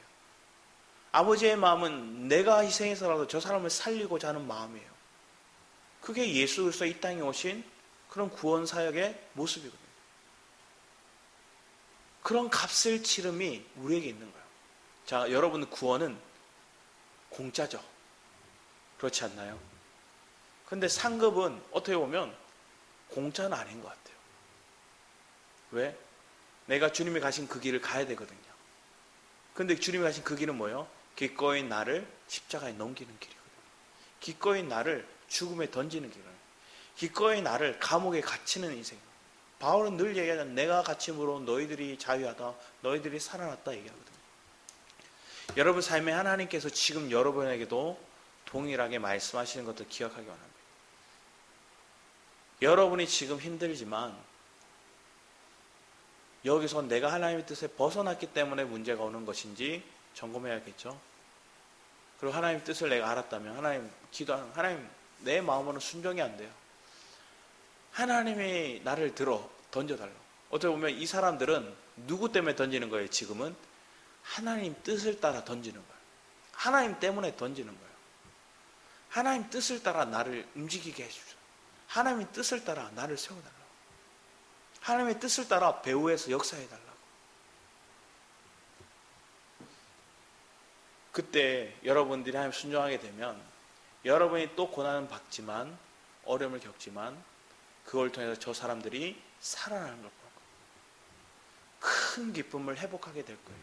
아버지의 마음은 내가 희생해서라도 저 사람을 살리고자 하는 마음이에요. 그게 예수 그리스도 이 땅에 오신 그런 구원 사역의 모습이거든요. 그런 값을 치름이 우리에게 있는 거예요. 자, 여러분 구원은 공짜죠. 그렇지 않나요? 근데 상급은 어떻게 보면 공짜는 아닌 것 같아요. 왜? 내가 주님이 가신 그 길을 가야 되거든요. 근데 주님이 가신 그 길은 뭐예요? 기꺼이 나를 십자가에 넘기는 길이거든요. 기꺼이 나를 죽음에 던지는 길이에요. 기꺼이 나를 감옥에 갇히는 인생. 바울은 늘 얘기하잖아요. 내가 갇힘으로 너희들이 자유하다, 너희들이 살아났다 얘기하거든요. 여러분 삶에 하나님께서 지금 여러분에게도 동일하게 말씀하시는 것을 기억하기 원합니다. 여러분이 지금 힘들지만 여기서 내가 하나님의 뜻에 벗어났기 때문에 문제가 오는 것인지 점검해야겠죠. 그리고 하나님 뜻을 내가 알았다면 하나님 내 마음으로는 순종이 안 돼요. 하나님이 나를 던져달라고. 어떻게 보면 이 사람들은 누구 때문에 던지는 거예요? 지금은 하나님 뜻을 따라 던지는 거예요. 하나님 때문에 던지는 거예요. 하나님 뜻을 따라 나를 움직이게 해주죠. 하나님의 뜻을 따라 나를 세워달라고. 하나님의 뜻을 따라 배후에서 역사해달라고. 그때 여러분들이 하나님 순종하게 되면 여러분이 또 고난을 받지만, 어려움을 겪지만, 그걸 통해서 저 사람들이 살아나는 걸 보고 큰 기쁨을 회복하게 될 거예요.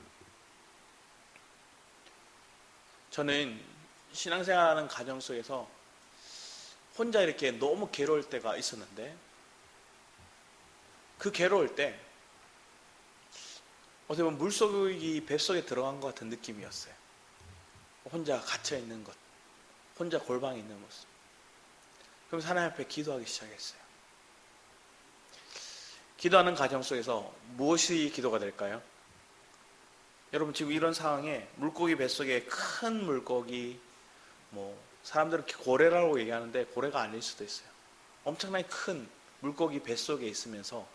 저는 신앙생활하는 과정 속에서 혼자 이렇게 너무 괴로울 때가 있었는데, 그 괴로울 때 어떻게 보면 물속이 뱃속에 들어간 것 같은 느낌이었어요. 혼자 갇혀있는 것, 혼자 골방에 있는 모습. 그러면서 하나님 앞에 기도하기 시작했어요. 기도하는 과정 속에서 무엇이 기도가 될까요? 여러분, 지금 이런 상황에 물고기 뱃속에 큰 물고기, 사람들은 고래라고 얘기하는데 고래가 아닐 수도 있어요. 엄청나게 큰 물고기 뱃속에 있으면서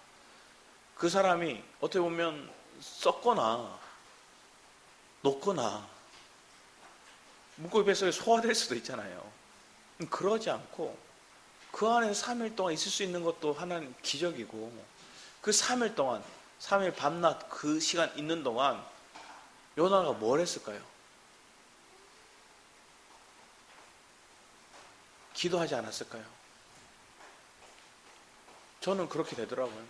그 사람이 어떻게 보면 썩거나 녹거나 물고기 뱃속에 소화될 수도 있잖아요. 그러지 않고 그 안에서 3일 동안 있을 수 있는 것도 하나님 기적이고, 그 3일 동안, 3일 밤낮 그 시간 있는 동안 요나가 뭘 했을까요? 기도하지 않았을까요? 저는 그렇게 되더라고요.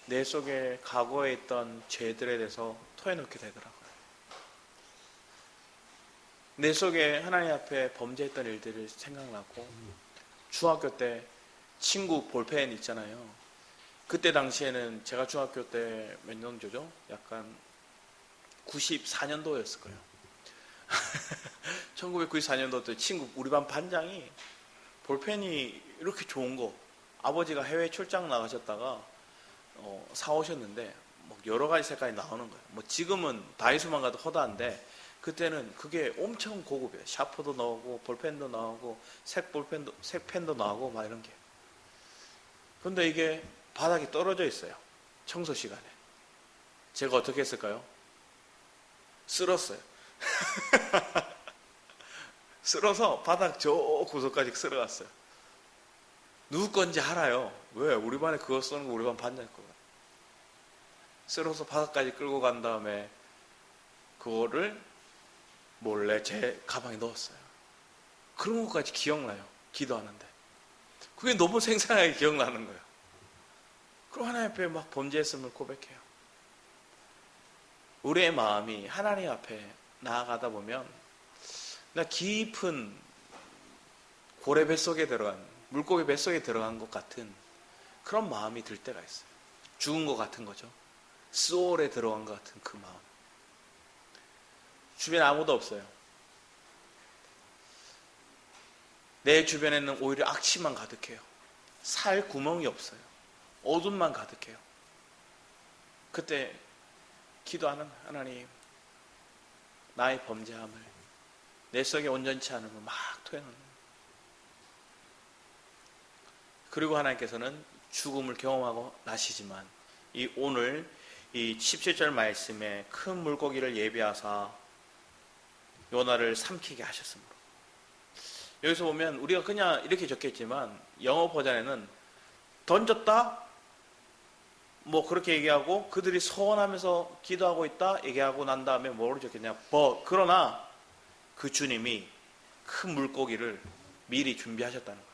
내 속에 과거에 있던 죄들에 대해서 토해놓게 되더라고요. 내 속에 하나님 앞에 범죄했던 일들을 생각나고, 중학교 때 친구 볼펜 있잖아요. 그때 당시에는 제가 중학교 때 몇 년도죠? 약간 94년도였을 거예요. 1994년도 때 친구, 우리 반 반장이 볼펜이 이렇게 좋은 거, 아버지가 해외 출장 나가셨다가 사오셨는데 여러 가지 색깔이 나오는 거예요. 지금은 다이소만 가도 허다한데 그때는 그게 엄청 고급이에요. 샤프도 나오고 볼펜도 나오고 색펜도 나오고 막 이런 게. 근데 이게 바닥에 떨어져 있어요. 청소 시간에. 제가 어떻게 했을까요? 쓸었어요. 쓸어서 바닥 저 구석까지 쓸어갔어요. 누구 건지 알아요. 왜? 우리 반에 그거 쓰는 거 우리 반 반장 거거든. 쓸어서 바닥까지 끌고 간 다음에 그거를 몰래 제 가방에 넣었어요. 그런 것까지 기억나요. 기도하는데. 그게 너무 생생하게 기억나는 거예요. 그럼 하나님 앞에 막 범죄했음을 고백해요. 우리의 마음이 하나님 앞에 나아가다 보면 나 깊은 고래 뱃속에 들어간, 물고기 뱃속에 들어간 것 같은 그런 마음이 들 때가 있어요. 죽은 것 같은 거죠. 소울에 들어간 것 같은 그 마음. 주변에 아무도 없어요. 내 주변에는 오히려 악취만 가득해요. 살 구멍이 없어요. 어둠만 가득해요. 그때 기도하는 하나님, 나의 범죄함을, 내 속에 온전치 않음을 막 토해놓는 거예요. 그리고 하나님께서는 죽음을 경험하고 나시지만 오늘 이 17절 말씀에 큰 물고기를 예비하사 요나를 삼키게 하셨습니다. 여기서 보면 우리가 그냥 이렇게 적겠지만 영어 버전에는 던졌다 그렇게 얘기하고 그들이 소원하면서 기도하고 있다 얘기하고 난 다음에 뭐로 적겠냐, 그러나 그 주님이 큰 물고기를 미리 준비하셨다는 거예요.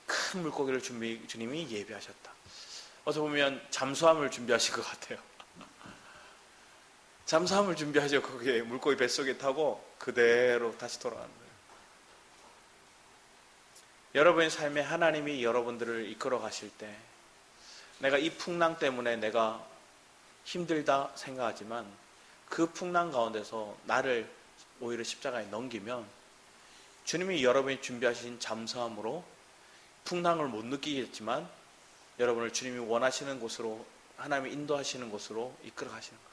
큰 물고기를 주님이 예비하셨다. 어서 보면 잠수함을 준비하신 것 같아요. 잠수함을 준비하시고 거기에 물고기 뱃속에 타고 그대로 다시 돌아가는 거예요. 여러분의 삶에 하나님이 여러분들을 이끌어 가실 때 내가 이 풍랑 때문에 내가 힘들다 생각하지만 그 풍랑 가운데서 나를 오히려 십자가에 넘기면 주님이 여러분이 준비하신 잠수함으로 풍랑을 못 느끼겠지만 여러분을 주님이 원하시는 곳으로, 하나님이 인도하시는 곳으로 이끌어 가시는 거예요.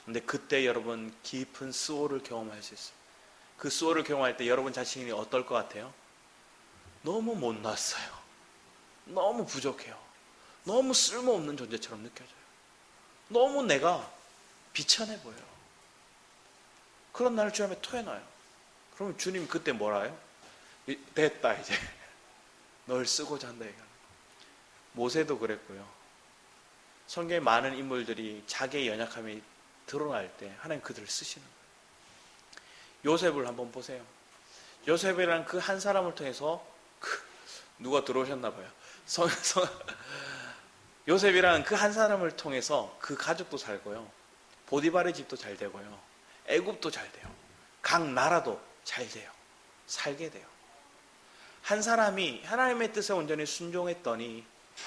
근데 그때 여러분 깊은 수오를 경험할 수 있어요. 그 수오를 경험할 때 여러분 자신이 어떨 것 같아요? 너무 못났어요. 너무 부족해요. 너무 쓸모없는 존재처럼 느껴져요. 너무 내가 비천해 보여요. 그런 나를 주님 앞에 토해놔요. 그러면 주님 그때 뭐라 해요? 됐다 이제 널 쓰고자 한다 이거. 모세도 그랬고요. 성경에 많은 인물들이 자기의 연약함이 드러날 때 하나님 그들을 쓰시는 거예요. 요셉을 한번 보세요. 요셉이라는 그 한 사람을 통해서 누가 들어오셨나 봐요. 요셉이라는 그 한 사람을 통해서 그 가족도 살고요. 보디발의 집도 잘 되고요. 애굽도 잘 돼요. 각 나라도 잘 돼요. 살게 돼요. 한 사람이 하나님의 뜻에 온전히 순종했더니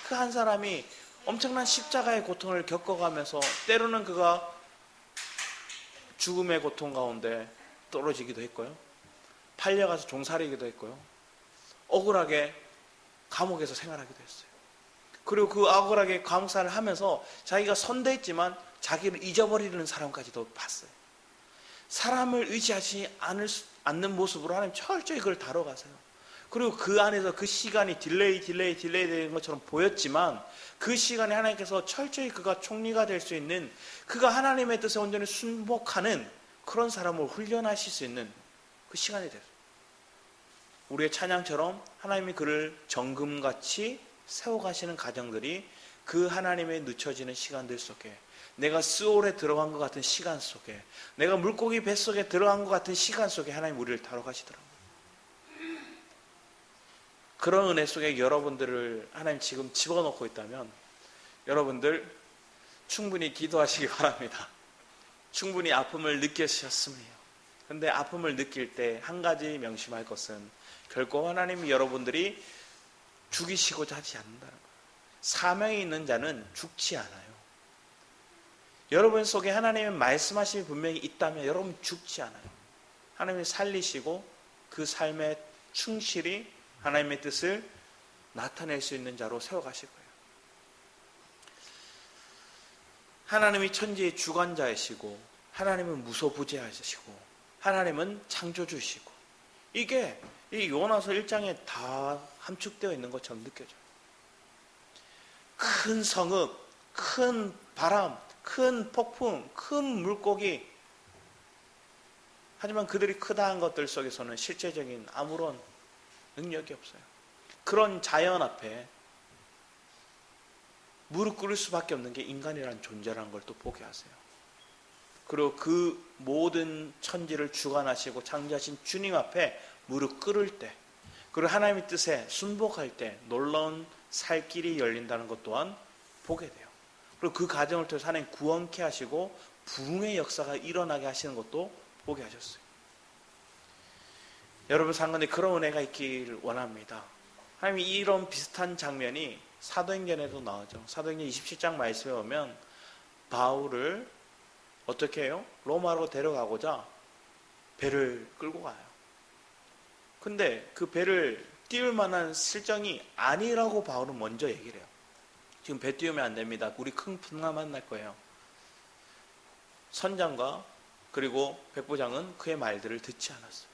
그 한 사람이 엄청난 십자가의 고통을 겪어가면서 때로는 그가 죽음의 고통 가운데 떨어지기도 했고요. 팔려가서 종살이기도 했고요. 억울하게 감옥에서 생활하기도 했어요. 그리고 그 억울하게 감옥살이를 하면서 자기가 선대했지만 자기를 잊어버리는 사람까지도 봤어요. 사람을 의지하지 않는 모습으로 하나님 철저히 그걸 다뤄가세요. 그리고 그 안에서 그 시간이 딜레이 되는 것처럼 보였지만 그 시간에 하나님께서 철저히 그가 총리가 될 수 있는, 그가 하나님의 뜻에 온전히 순복하는 그런 사람을 훈련하실 수 있는 그 시간이 됐어요. 우리의 찬양처럼 하나님이 그를 정금같이 세워가시는 가정들이 그 하나님의 늦춰지는 시간들 속에, 내가 스올에 들어간 것 같은 시간 속에, 내가 물고기 뱃속에 들어간 것 같은 시간 속에 하나님 우리를 다뤄가시더라고요. 그런 은혜 속에 여러분들을 하나님 지금 집어넣고 있다면 여러분들 충분히 기도하시기 바랍니다. 충분히 아픔을 느끼셨습니다. 그런데 아픔을 느낄 때 한 가지 명심할 것은 결코 하나님이 여러분들이 죽이시고자 하지 않는다는 거예요. 사명이 있는 자는 죽지 않아요. 여러분 속에 하나님의 말씀하심이 분명히 있다면 여러분 죽지 않아요. 하나님이 살리시고 그 삶에 충실히 하나님의 뜻을 나타낼 수 있는 자로 세워가실 거예요. 하나님이 천지의 주관자이시고 하나님은 무소부재하시고 하나님은 창조주시고, 이게 이 요나서 1장에 다 함축되어 있는 것처럼 느껴져요. 큰 성읍, 큰 바람, 큰 폭풍, 큰 물고기, 하지만 그들이 크다한 것들 속에서는 실제적인 아무런 능력이 없어요. 그런 자연 앞에 무릎 꿇을 수밖에 없는 게 인간이라는 존재라는 걸 또 보게 하세요. 그리고 그 모든 천지를 주관하시고 창조하신 주님 앞에 무릎 꿇을 때, 그리고 하나님의 뜻에 순복할 때 놀라운 살 길이 열린다는 것 또한 보게 돼요. 그리고 그 과정을 통해서 하나님 구원케 하시고 부흥의 역사가 일어나게 하시는 것도 보게 하셨어요. 여러분 상관에 그런 은혜가 있기를 원합니다. 하나님이 이런 비슷한 장면이 사도행전에도 나오죠. 사도행전 27장 말씀에 보면 바울을 어떻게 해요? 로마로 데려가고자 배를 끌고 가요. 근데 그 배를 띄울 만한 실정이 아니라고 바울은 먼저 얘기를 해요. 지금 배 띄우면 안 됩니다. 우리 큰 풍랑 만날 거예요. 선장과 그리고 백부장은 그의 말들을 듣지 않았어요.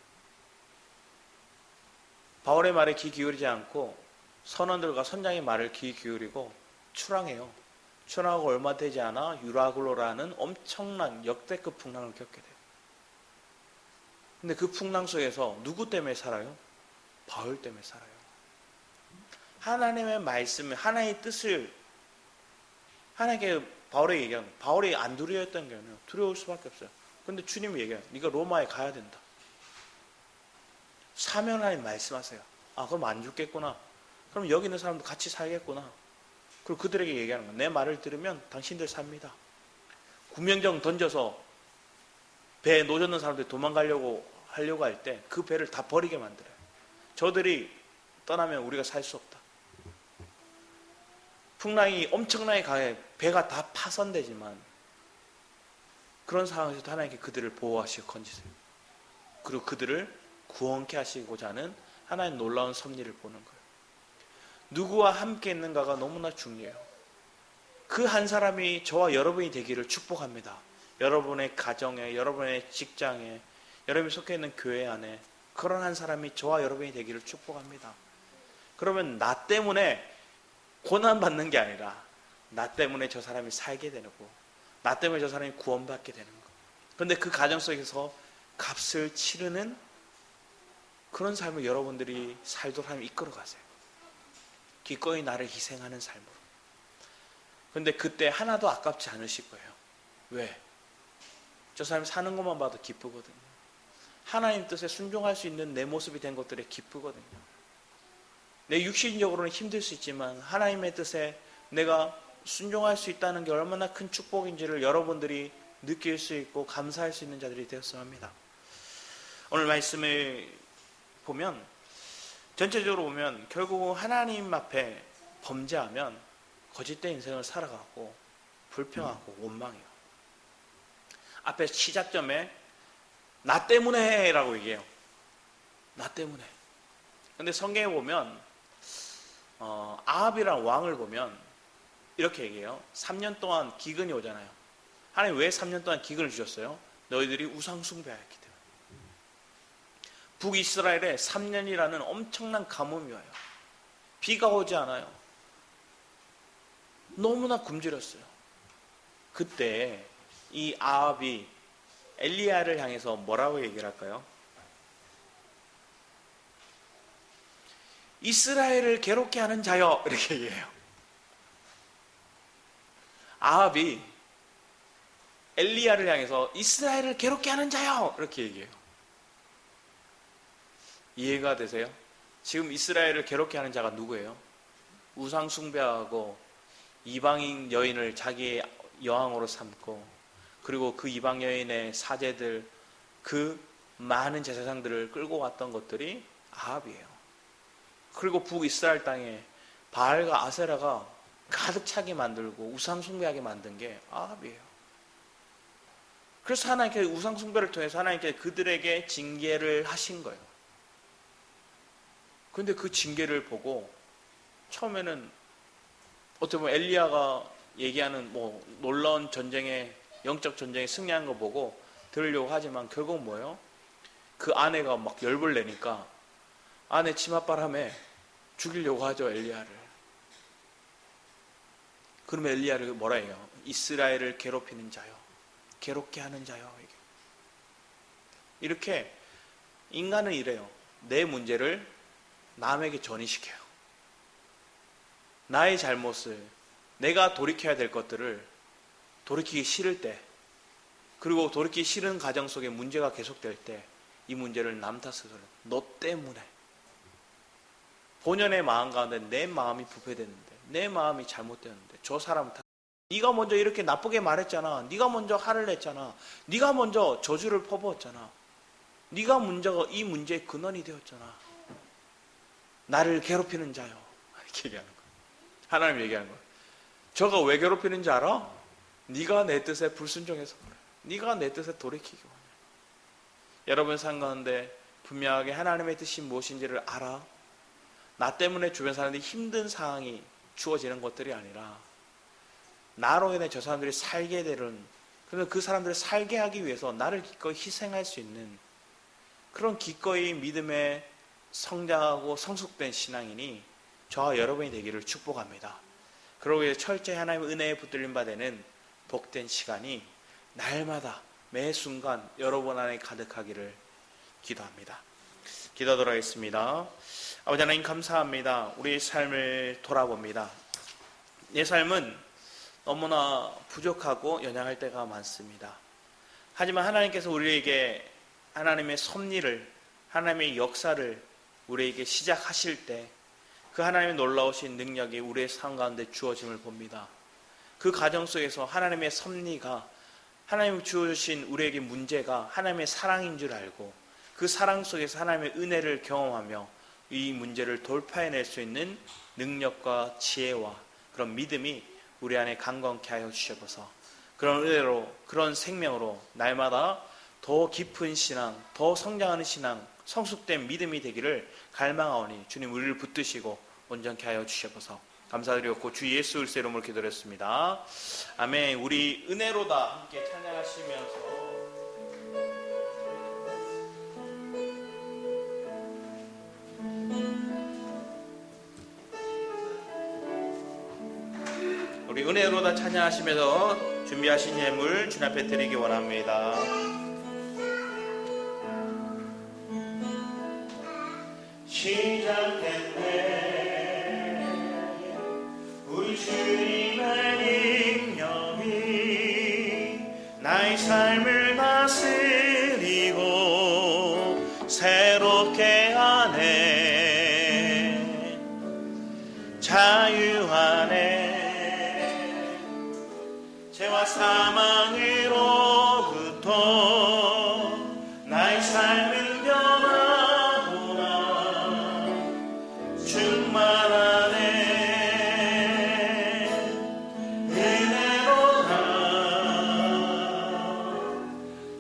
바울의 말에 귀 기울이지 않고 선원들과 선장의 말을 귀 기울이고 출항해요. 출항하고 얼마 되지 않아 유라굴로라는 엄청난 역대급 풍랑을 겪게 돼요. 근데 그 풍랑 속에서 누구 때문에 살아요? 바울 때문에 살아요. 하나님의 말씀을, 하나님의 뜻을 하나님께 바울에게 얘기하는, 바울이 안 두려워했던 게 아니라 두려울 수밖에 없어요. 근데 주님이 얘기해요. 네가 로마에 가야 된다. 사명을 하나님 말씀하세요. 아, 그럼 안 죽겠구나. 그럼 여기 있는 사람도 같이 살겠구나. 그리고 그들에게 얘기하는 거예요. 내 말을 들으면 당신들 삽니다. 구명정 던져서 배에 노젓는 사람들이 도망가려고 할 때 그 배를 다 버리게 만들어요. 저들이 떠나면 우리가 살 수 없다. 풍랑이 엄청나게 강해 배가 다 파손되지만 그런 상황에서도 하나님께 그들을 보호하시고 건지세요. 그리고 그들을 구원케 하시고자 하는 하나님의 놀라운 섭리를 보는 거예요. 누구와 함께 있는가가 너무나 중요해요. 그 한 사람이 저와 여러분이 되기를 축복합니다. 여러분의 가정에, 여러분의 직장에, 여러분이 속해 있는 교회 안에 그런 한 사람이 저와 여러분이 되기를 축복합니다. 그러면 나 때문에 고난받는 게 아니라 나 때문에 저 사람이 살게 되고 나 때문에 저 사람이 구원받게 되는 거. 그런데 그 가정 속에서 값을 치르는 그런 삶을 여러분들이 살도록 하나님 이끌어 가세요. 기꺼이 나를 희생하는 삶으로. 그런데 그때 하나도 아깝지 않으실 거예요. 왜? 저 사람이 사는 것만 봐도 기쁘거든요. 하나님 뜻에 순종할 수 있는 내 모습이 된 것들에 기쁘거든요. 내 육신적으로는 힘들 수 있지만 하나님의 뜻에 내가 순종할 수 있다는 게 얼마나 큰 축복인지를 여러분들이 느낄 수 있고 감사할 수 있는 자들이 되었으면 합니다. 오늘 말씀을 보면 전체적으로 보면 결국 하나님 앞에 범죄하면 거짓된 인생을 살아가고 불평하고 원망해요. 앞에 시작점에 나 때문에 라고 얘기해요. 나 때문에. 근데 성경에 보면 아합이라는 왕을 보면 이렇게 얘기해요. 3년 동안 기근이 오잖아요. 하나님 왜 3년 동안 기근을 주셨어요? 너희들이 우상 숭배하였기 때문에. 북이스라엘에 3년이라는 엄청난 가뭄이 와요. 비가 오지 않아요. 너무나 굶주렸어요. 그때 이 아합이 엘리야를 향해서 뭐라고 얘기를 할까요? 이스라엘을 괴롭게 하는 자여, 이렇게 얘기해요. 아합이 엘리야를 향해서 이스라엘을 괴롭게 하는 자여, 이렇게 얘기해요. 이해가 되세요? 지금 이스라엘을 괴롭게 하는 자가 누구예요? 우상 숭배하고 이방인 여인을 자기의 여왕으로 삼고, 그리고 그 이방 여인의 사제들, 그 많은 제사장들을 끌고 왔던 것들이 아합이에요. 그리고 북이스라엘 땅에 바알과 아세라가 가득 차게 만들고 우상 숭배하게 만든 게 아합이에요. 그래서 하나님께 우상 숭배를 통해서 하나님께 그들에게 징계를 하신 거예요. 그런데 그 징계를 보고 처음에는 어떻게 보면 엘리야가 얘기하는 놀라운 전쟁에, 영적 전쟁에 승리한 거 보고 들으려고 하지만 결국 뭐예요? 그 아내가 막 열불 내니까 아내 치맛바람에 죽이려고 하죠, 엘리야를. 그러면 엘리야를 뭐라 해요? 이스라엘을 괴롭히는 자요, 괴롭게 하는 자요. 이렇게 인간은 이래요. 내 문제를 남에게 전이시켜요. 나의 잘못을, 내가 돌이켜야 될 것들을 돌이키기 싫을 때, 그리고 돌이키기 싫은 가정 속에 문제가 계속될 때 이 문제를 남 탓으로, 너 때문에. 본연의 마음 가운데 내 마음이 부패됐는데, 내 마음이 잘못되었는데 저 사람 탓. 네가 먼저 이렇게 나쁘게 말했잖아. 네가 먼저 화를 냈잖아. 네가 먼저 저주를 퍼부었잖아. 네가 먼저 이 문제의 근원이 되었잖아. 나를 괴롭히는 자요, 이렇게 얘기하는 거예요. 하나님 얘기하는 거예요. 저가 왜 괴롭히는지 알아? 네가 내 뜻에 불순종해서 그래. 네가 내 뜻에 돌이키기 원해. 여러분 삶 가운데 분명하게 하나님의 뜻이 무엇인지를 알아. 나 때문에 주변 사람들이 힘든 상황이 주어지는 것들이 아니라 나로 인해 저 사람들이 살게 되는, 그래서 그 사람들을 살게 하기 위해서 나를 기꺼이 희생할 수 있는 그런 기꺼이 믿음에 성장하고 성숙된 신앙인이 저와 여러분이 되기를 축복합니다. 그러기 위해 철저히 하나님의 은혜에 붙들림 바 되는 복된 시간이 날마다 매 순간 여러분 안에 가득하기를 기도합니다. 기도하도록 하겠습니다. 아버지 하나님 감사합니다. 우리의 삶을 돌아봅니다. 내 삶은 너무나 부족하고 연약할 때가 많습니다. 하지만 하나님께서 우리에게 하나님의 섭리를, 하나님의 역사를 우리에게 시작하실 때 그 하나님의 놀라우신 능력이 우리의 삶 가운데 주어짐을 봅니다. 그 과정 속에서 하나님의 섭리가, 하나님이 주어주신 우리에게 문제가 하나님의 사랑인 줄 알고 그 사랑 속에서 하나님의 은혜를 경험하며 이 문제를 돌파해낼 수 있는 능력과 지혜와 그런 믿음이 우리 안에 강건케 하여 주셔서 그런 은혜로, 그런 생명으로 날마다 더 깊은 신앙, 더 성장하는 신앙, 성숙된 믿음이 되기를 갈망하오니 주님 우리를 붙드시고 온전케 하여 주셔서 감사드렸고 주 예수 그리스도의 이름으로 기도했습니다. 아멘. 우리 은혜로다 함께 찬양하시면서 우리 은혜로다 찬양하시면서 준비하신 예물 주님 앞에 드리기 원합니다. 시작됐네 우리 주님의 능력이 나의 삶을 다스리고 새롭게 하네 자유하네 죄와 사망으로부터 나의 삶은 변화구나 충만하네 은혜로다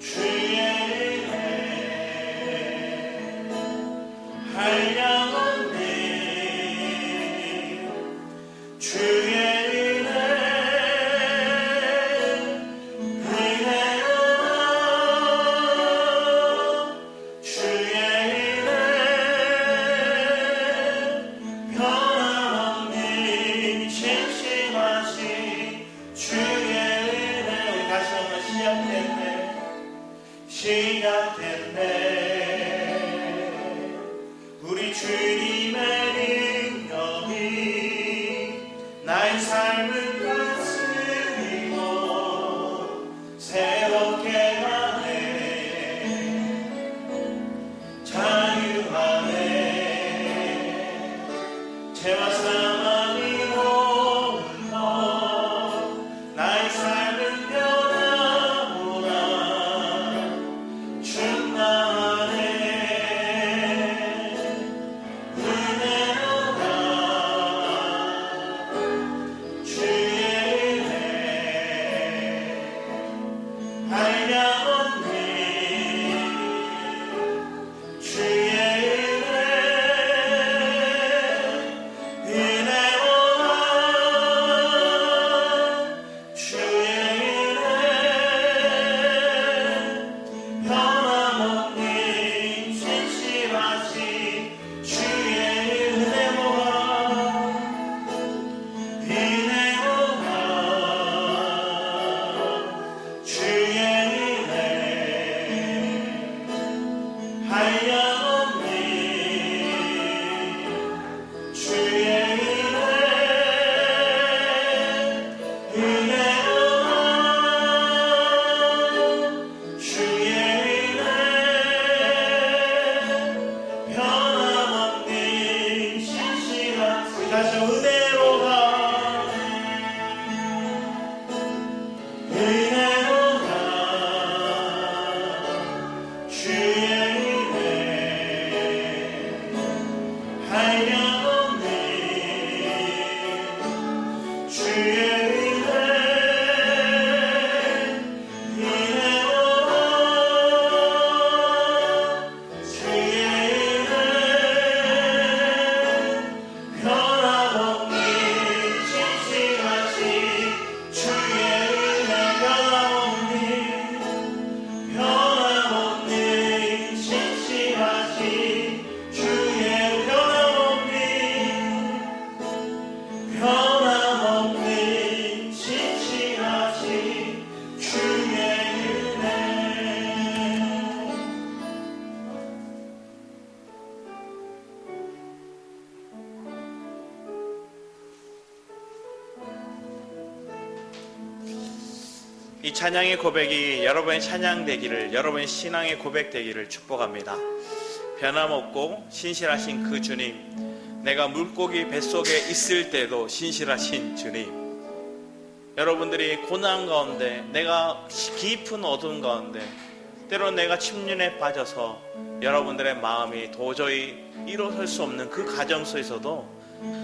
주의 은혜 한량없네 주의 시작됐네 우리 주님의 능력이 나의 삶을 다스리고 새롭게 하네 자유하네 죄와 사망으로부터 나의 삶은 변화구나 충만하네 은혜로다 주의 은혜 한량없네 주의 이 찬양의 고백이 여러분의 찬양 되기를, 여러분의 신앙의 고백 되기를 축복합니다. 변함없고 신실하신 그 주님, 내가 물고기 뱃속에 있을 때도 신실하신 주님, 여러분들이 고난 가운데, 내가 깊은 어둠 가운데, 때로 내가 침륜에 빠져서 여러분들의 마음이 도저히 일어설 수 없는 그 가정 속에서도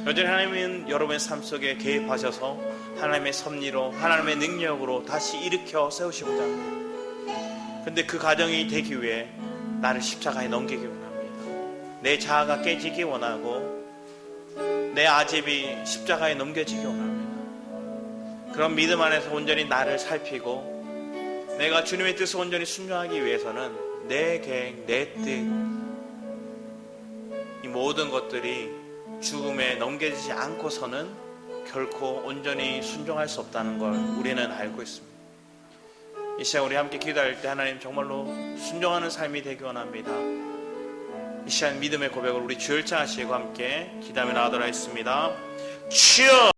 여전히 하나님은 여러분의 삶 속에 개입하셔서 하나님의 섭리로, 하나님의 능력으로 다시 일으켜 세우시고자 합니다. 그런데 그 가정이 되기 위해 나를 십자가에 넘기기 원합니다. 내 자아가 깨지기 원하고 내 아집이 십자가에 넘겨지기 원합니다. 그런 믿음 안에서 온전히 나를 살피고 내가 주님의 뜻을 온전히 순종하기 위해서는 내 계획, 내 뜻, 이 모든 것들이 죽음에 넘겨지지 않고서는 결코 온전히 순종할 수 없다는 걸 우리는 알고 있습니다. 이 시간 우리 함께 기도할 때 하나님 정말로 순종하는 삶이 되기 원합니다. 이 시간 믿음의 고백을 우리 주열창하시고 함께 기도하며 나가도록 하겠습니다. 주여!